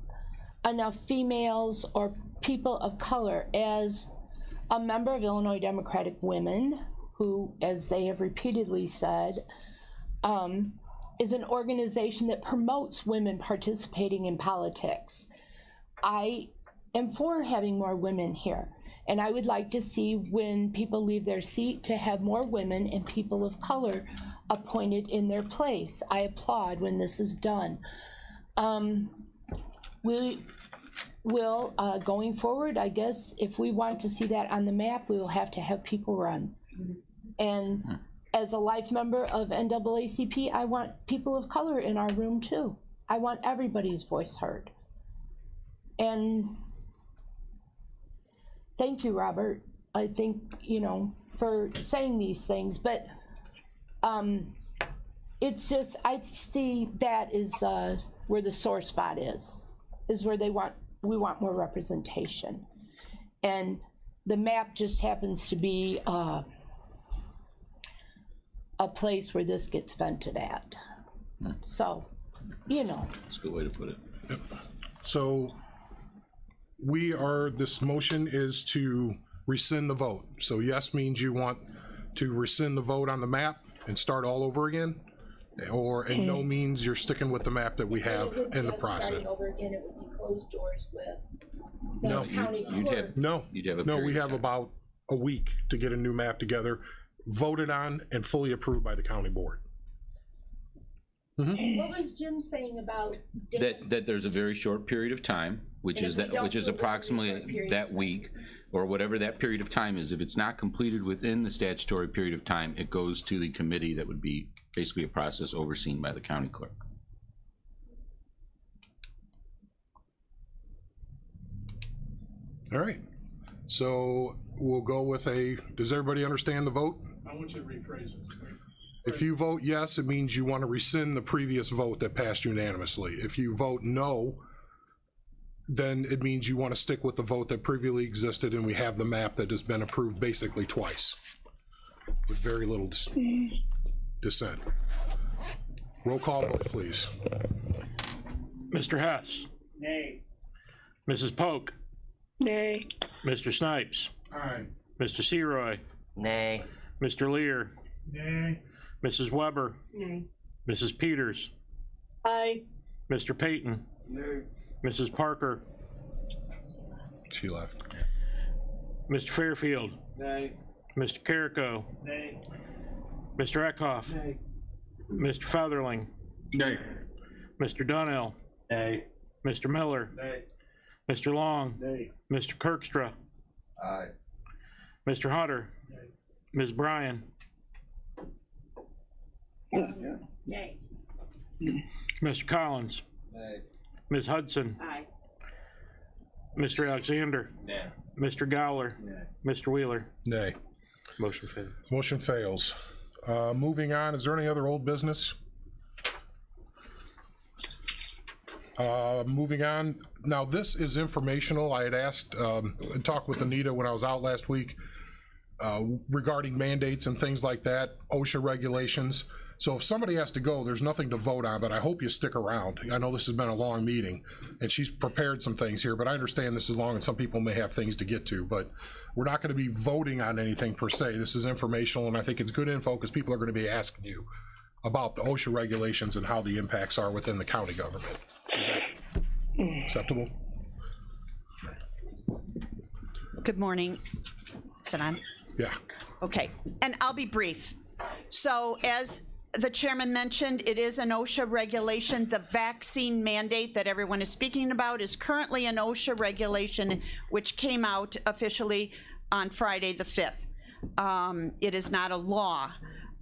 enough females or people of color. As a member of Illinois Democratic Women, who, as they have repeatedly said, is an organization that promotes women participating in politics, I am for having more women here. And I would like to see, when people leave their seat, to have more women and people of color appointed in their place. I applaud when this is done. We will, going forward, I guess, if we want to see that on the map, we will have to have people run. And as a life member of NAACP, I want people of color in our room too. I want everybody's voice heard. And thank you, Robert, I think, you know, for saying these things, but it's just, I see that is where the sore spot is where we want more representation. And the map just happens to be a place where this gets vented at. So, you know. That's a good way to put it. Yep. So this motion is to rescind the vote. So yes means you want to rescind the vote on the map and start all over again, and no means you're sticking with the map that we have in the process. Starting over again, it would be closed doors with the No, county clerk. No, we have about a week to get a new map together, voted on and fully approved by the county board. What was Jim saying about That there's a very short period of time, which is approximately that week, or whatever that period of time is. If it's not completed within the statutory period of time, it goes to the committee that would be basically a process overseen by the county clerk. All right, so we'll go with does everybody understand the vote? I want you to rephrase it. If you vote yes, it means you want to rescind the previous vote that passed unanimously. If you vote no, then it means you want to stick with the vote that previously existed, and we have the map that has been approved basically twice with very little dissent. Roll call vote, please. Mr. Hess. Nay. Mrs. Polk. Nay. Mr. Snipes. Aye. Mr. Seroy. Nay. Mr. Lear. Nay. Mrs. Weber. Nay. Mrs. Peters. Aye. Mr. Payton. Nay. Mrs. Parker. She left. Mr. Fairfield. Nay. Mr. Carrico. Nay. Mr. Eckhoff. Nay. Mr. Featherling. Nay. Mr. Donnell. Nay. Mr. Miller. Nay. Mr. Long. Nay. Mr. Kirkstra. Aye. Mr. Hutter. Nay. Ms. Bryan. Nay. Mr. Collins. Nay. Ms. Hudson. Aye. Mr. Alexander. Nay. Mr. Gowler. Mr. Wheeler. Nay. Motion failed. Motion fails. Moving on, is there any other old business? Moving on, now this is informational. I had asked and talked with Anita when I was out last week regarding mandates and things like that, OSHA regulations. So if somebody has to go, there's nothing to vote on, but I hope you stick around. I know this has been a long meeting, and she's prepared some things here, but I understand this is long and some people may have things to get to, but we're not going to be voting on anything per se. This is informational, and I think it's good info because people are going to be asking you about the OSHA regulations and how the impacts are within the county government. Is that acceptable? Good morning. Is it on? Yeah. Okay, and I'll be brief. So as the chairman mentioned, it is an OSHA regulation. The vaccine mandate that everyone is speaking about is currently an OSHA regulation, which came out officially on Friday the 5th. It is not a law.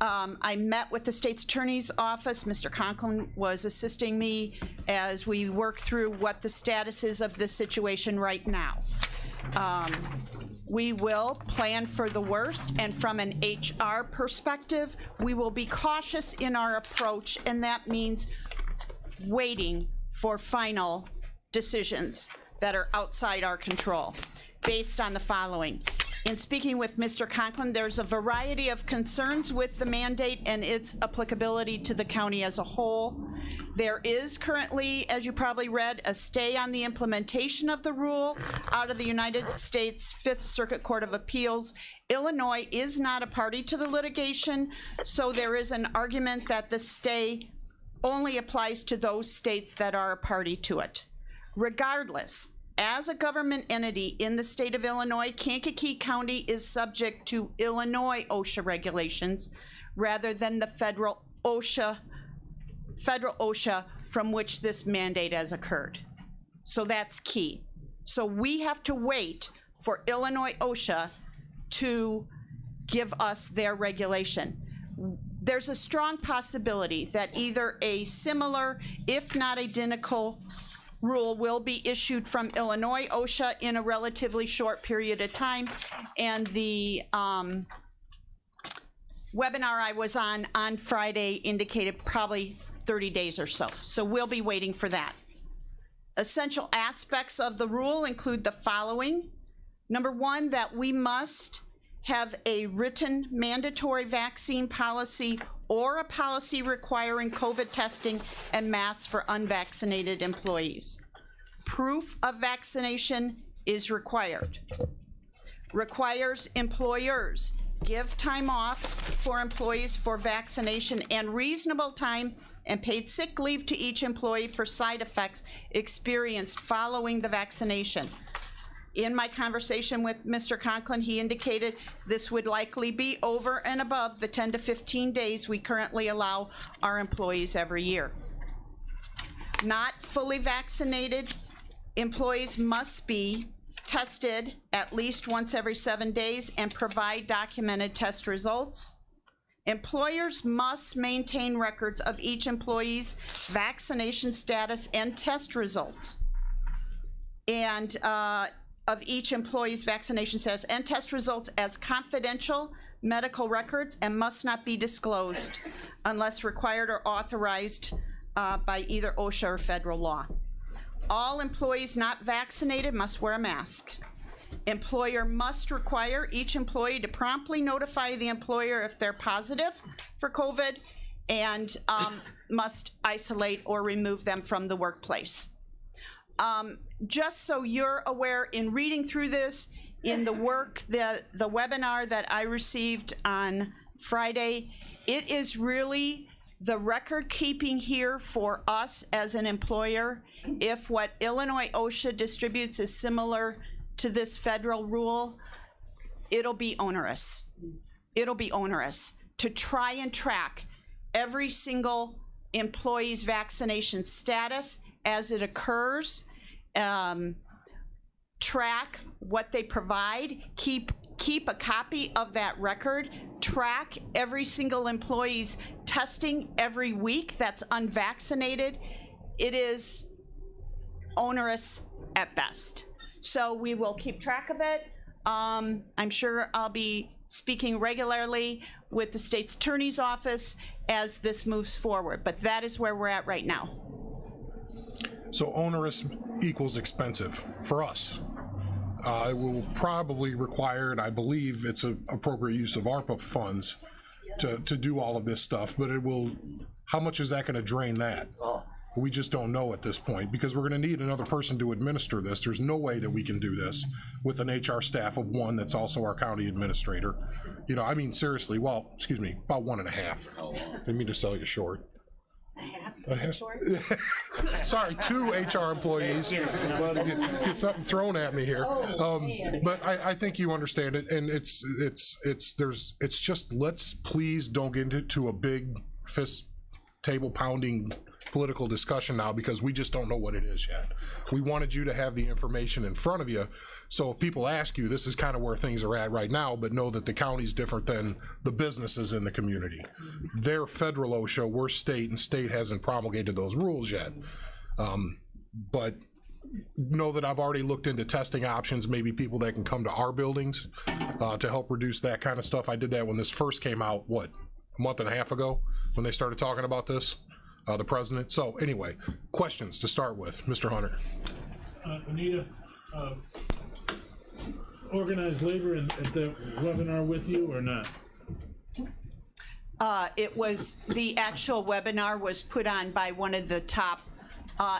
I met with the state's attorney's office. Mr. Conklin was assisting me as we work through what the status is of this situation right now. We will plan for the worst, and from an HR perspective, we will be cautious in our approach, and that means waiting for final decisions that are outside our control, based on the following. In speaking with Mr. Conklin, there's a variety of concerns with the mandate and its applicability to the county as a whole. There is currently, as you probably read, a stay on the implementation of the rule out of the United States Fifth Circuit Court of Appeals. Illinois is not a party to the litigation, so there is an argument that the stay only applies to those states that are a party to it. Regardless, as a government entity in the state of Illinois, Kankakee County is subject to Illinois OSHA regulations rather than the federal OSHA from which this mandate has occurred. So that's key. So we have to wait for Illinois OSHA to give us their regulation. There's a strong possibility that either a similar, if not identical, rule will be issued from Illinois OSHA in a relatively short period of time. And the webinar I was on Friday indicated probably 30 days or so. So we'll be waiting for that. Essential aspects of the rule include the following. Number one, that we must have a written mandatory vaccine policy or a policy requiring COVID testing and masks for unvaccinated employees. Proof of vaccination is required. Requires employers give time off for employees for vaccination and reasonable time and paid sick leave to each employee for side effects experienced following the vaccination. In my conversation with Mr. Conklin, he indicated this would likely be over and above the 10 to 15 days we currently allow our employees every year. Not fully vaccinated employees must be tested at least once every 7 days and provide documented test results. Employers must maintain records of each employee's vaccination status and test results. And of each employee's vaccination status and test results as confidential medical records and must not be disclosed unless required or authorized by either OSHA or federal law. All employees not vaccinated must wear a mask. Employer must require each employee to promptly notify the employer if they're positive for COVID and must isolate or remove them from the workplace. Just so you're aware, in reading through this, in the webinar that I received on Friday, it is really the record keeping here for us as an employer. If what Illinois OSHA distributes is similar to this federal rule, it'll be onerous. It'll be onerous to try and track every single employee's vaccination status as it occurs, track what they provide, keep a copy of that record, track every single employee's testing every week that's unvaccinated. It is onerous at best. So we will keep track of it. I'm sure I'll be speaking regularly with the state's attorney's office as this moves forward, but that is where we're at right now. So onerous equals expensive for us. It will probably require, and I believe it's an appropriate use of ARPA funds to do all of this stuff, but it will, how much is that going to drain that? We just don't know at this point, because we're going to need another person to administer this. There's no way that we can do this with an HR staff of one that's also our county administrator. You know, I mean, seriously, well, excuse me, about 1.5. Didn't mean to sell you short. Sorry, 2 HR employees. Get something thrown at me here. But I think you understand it, and it's just, let's please don't get into a big fist table pounding political discussion now, because we just don't know what it is yet. We wanted you to have the information in front of you, so if people ask you, this is kind of where things are at right now, but know that the county's different than the businesses in the community. They're federal OSHA, we're state, and state hasn't promulgated those rules yet. But know that I've already looked into testing options, maybe people that can come to our buildings to help reduce that kind of stuff. I did that when this first came out, what, a month and a half ago, when they started talking about this, the president. So anyway, questions to start with, Mr. Hunter. Anita, organized labor at the webinar with you or not? It was, the actual webinar was put on by one of the top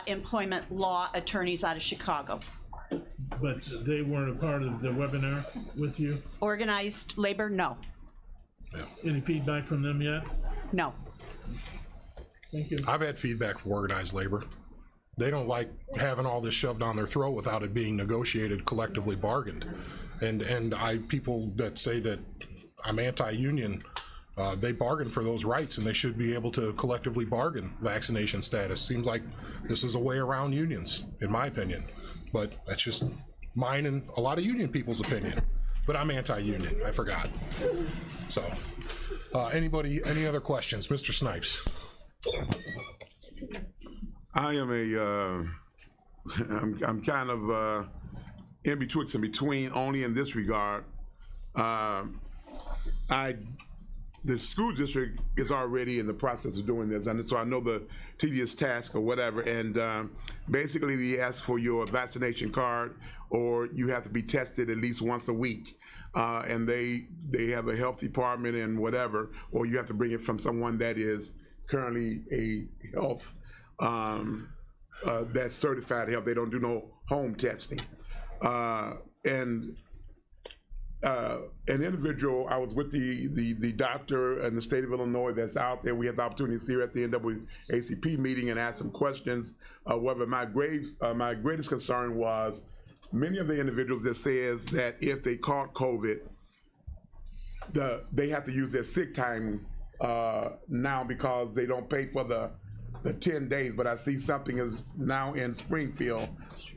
employment law attorneys out of Chicago. But they weren't a part of the webinar with you? Organized labor, no. Any feedback from them yet? No. Thank you. I've had feedback from organized labor. They don't like having all this shoved down their throat without it being negotiated, collectively bargained. And people that say that I'm anti-union, they bargain for those rights, and they should be able to collectively bargain vaccination status. Seems like this is a way around unions, in my opinion. But that's just mine and a lot of union people's opinion. But I'm anti-union, I forgot. So, anybody, any other questions? Mr. Snipes. I am I'm kind of in betwixt and between only in this regard. The school district is already in the process of doing this, and so I know the tedious task or whatever, and basically they ask for your vaccination card, or you have to be tested at least once a week, and they have a health department and whatever, or you have to bring it from someone that is currently a health, that's certified health. They don't do no home testing. An individual, I was with the doctor in the state of Illinois that's out there. We had the opportunity to see her at the NAACP meeting and ask some questions. Whether my greatest concern was many of the individuals that says that if they caught COVID, they have to use their sick time now because they don't pay for the 10 days. But I see something is now in Springfield,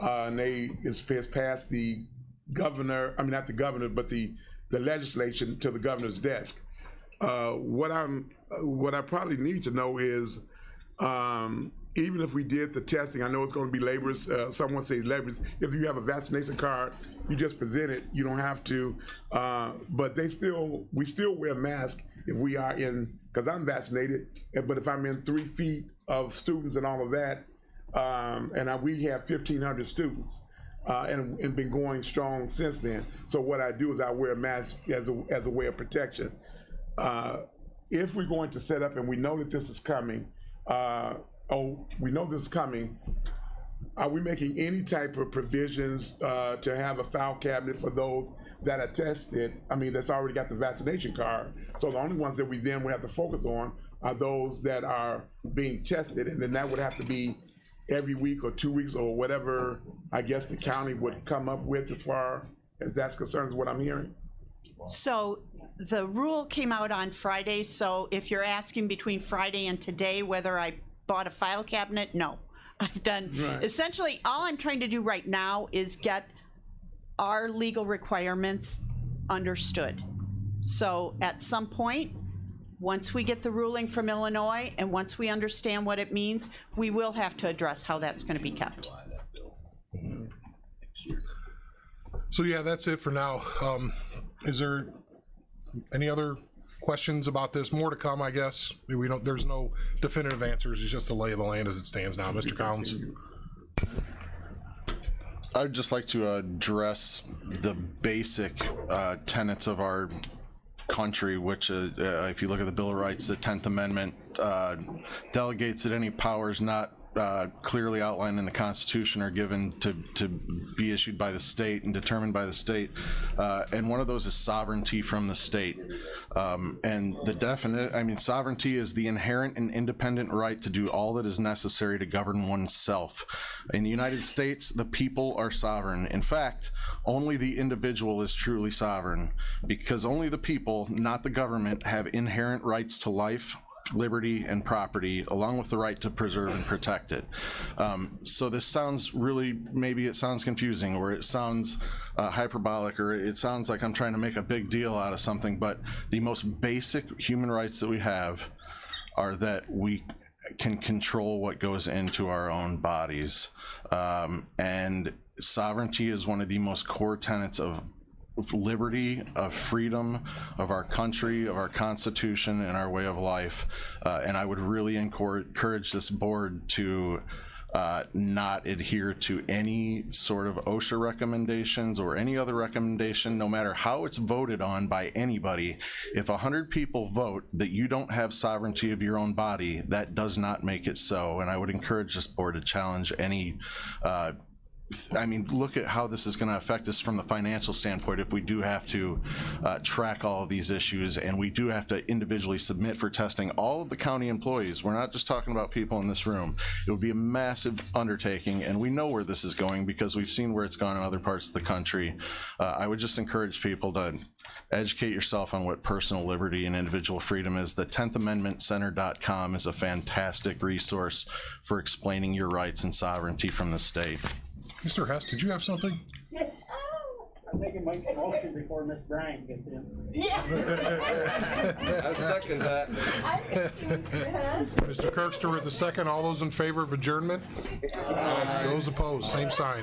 and it's passed the governor, I mean not the governor, but the legislation to the governor's desk. What I probably need to know is, even if we did the testing, I know it's going to be laborious. Someone says laborious. If you have a vaccination card, you just present it. You don't have to. But we still wear masks if we are in, because I'm vaccinated. But if I'm in 3 feet of students and all of that, and we have 1,500 students. And been going strong since then. So what I do is I wear a mask as a way of protection. If we're going to set up, and we know that this is coming, we know this is coming, are we making any type of provisions to have a file cabinet for those that are tested, that's already got the vaccination card? So the only ones that we then would have to focus on are those that are being tested, and then that would have to be every week or 2 weeks or whatever I guess the county would come up with as far as that's concerned, is what I'm hearing. So the rule came out on Friday, so if you're asking between Friday and today whether I bought a file cabinet, no. I've done, essentially all I'm trying to do right now is get our legal requirements understood. So at some point, once we get the ruling from Illinois and once we understand what it means, we will have to address how that's going to be kept. So yeah, that's it for now. Is there any other questions about this? More to come, I guess. There's no definitive answers. It's just the lay of the land as it stands now. Mr. Collins. I'd just like to address the basic tenets of our country, which if you look at the Bill of Rights, the 10th Amendment delegates that any powers not clearly outlined in the Constitution are given to be issued by the state and determined by the state, and one of those is sovereignty from the state. And the definite, sovereignty is the inherent and independent right to do all that is necessary to govern oneself. In the United States, the people are sovereign. In fact, only the individual is truly sovereign, because only the people, not the government, have inherent rights to life, liberty, and property, along with the right to preserve and protect it. So this sounds really, maybe it sounds confusing, or it sounds hyperbolic, or it sounds like I'm trying to make a big deal out of something, but the most basic human rights that we have are that we can control what goes into our own bodies. And sovereignty is one of the most core tenets of liberty, of freedom, of our country, of our Constitution, and our way of life. And I would really encourage this board to not adhere to any sort of OSHA recommendations or any other recommendation, no matter how it's voted on by anybody. If 100 people vote that you don't have sovereignty of your own body, that does not make it so. And I would encourage this board to challenge any I mean, look at how this is going to affect us from the financial standpoint if we do have to track all of these issues, and we do have to individually submit for testing all of the county employees. We're not just talking about people in this room. It would be a massive undertaking, and we know where this is going because we've seen where it's gone in other parts of the country. I would just encourage people to educate yourself on what personal liberty and individual freedom is. The 10th Amendment Center.com is a fantastic resource for explaining your rights and sovereignty from the state. Mr. Hess, did you have something? I'm making my motion before Miss Bryant gets in. I second that. Mr. Kirkster with the second. All those in favor of adjournment? Those opposed, same sign.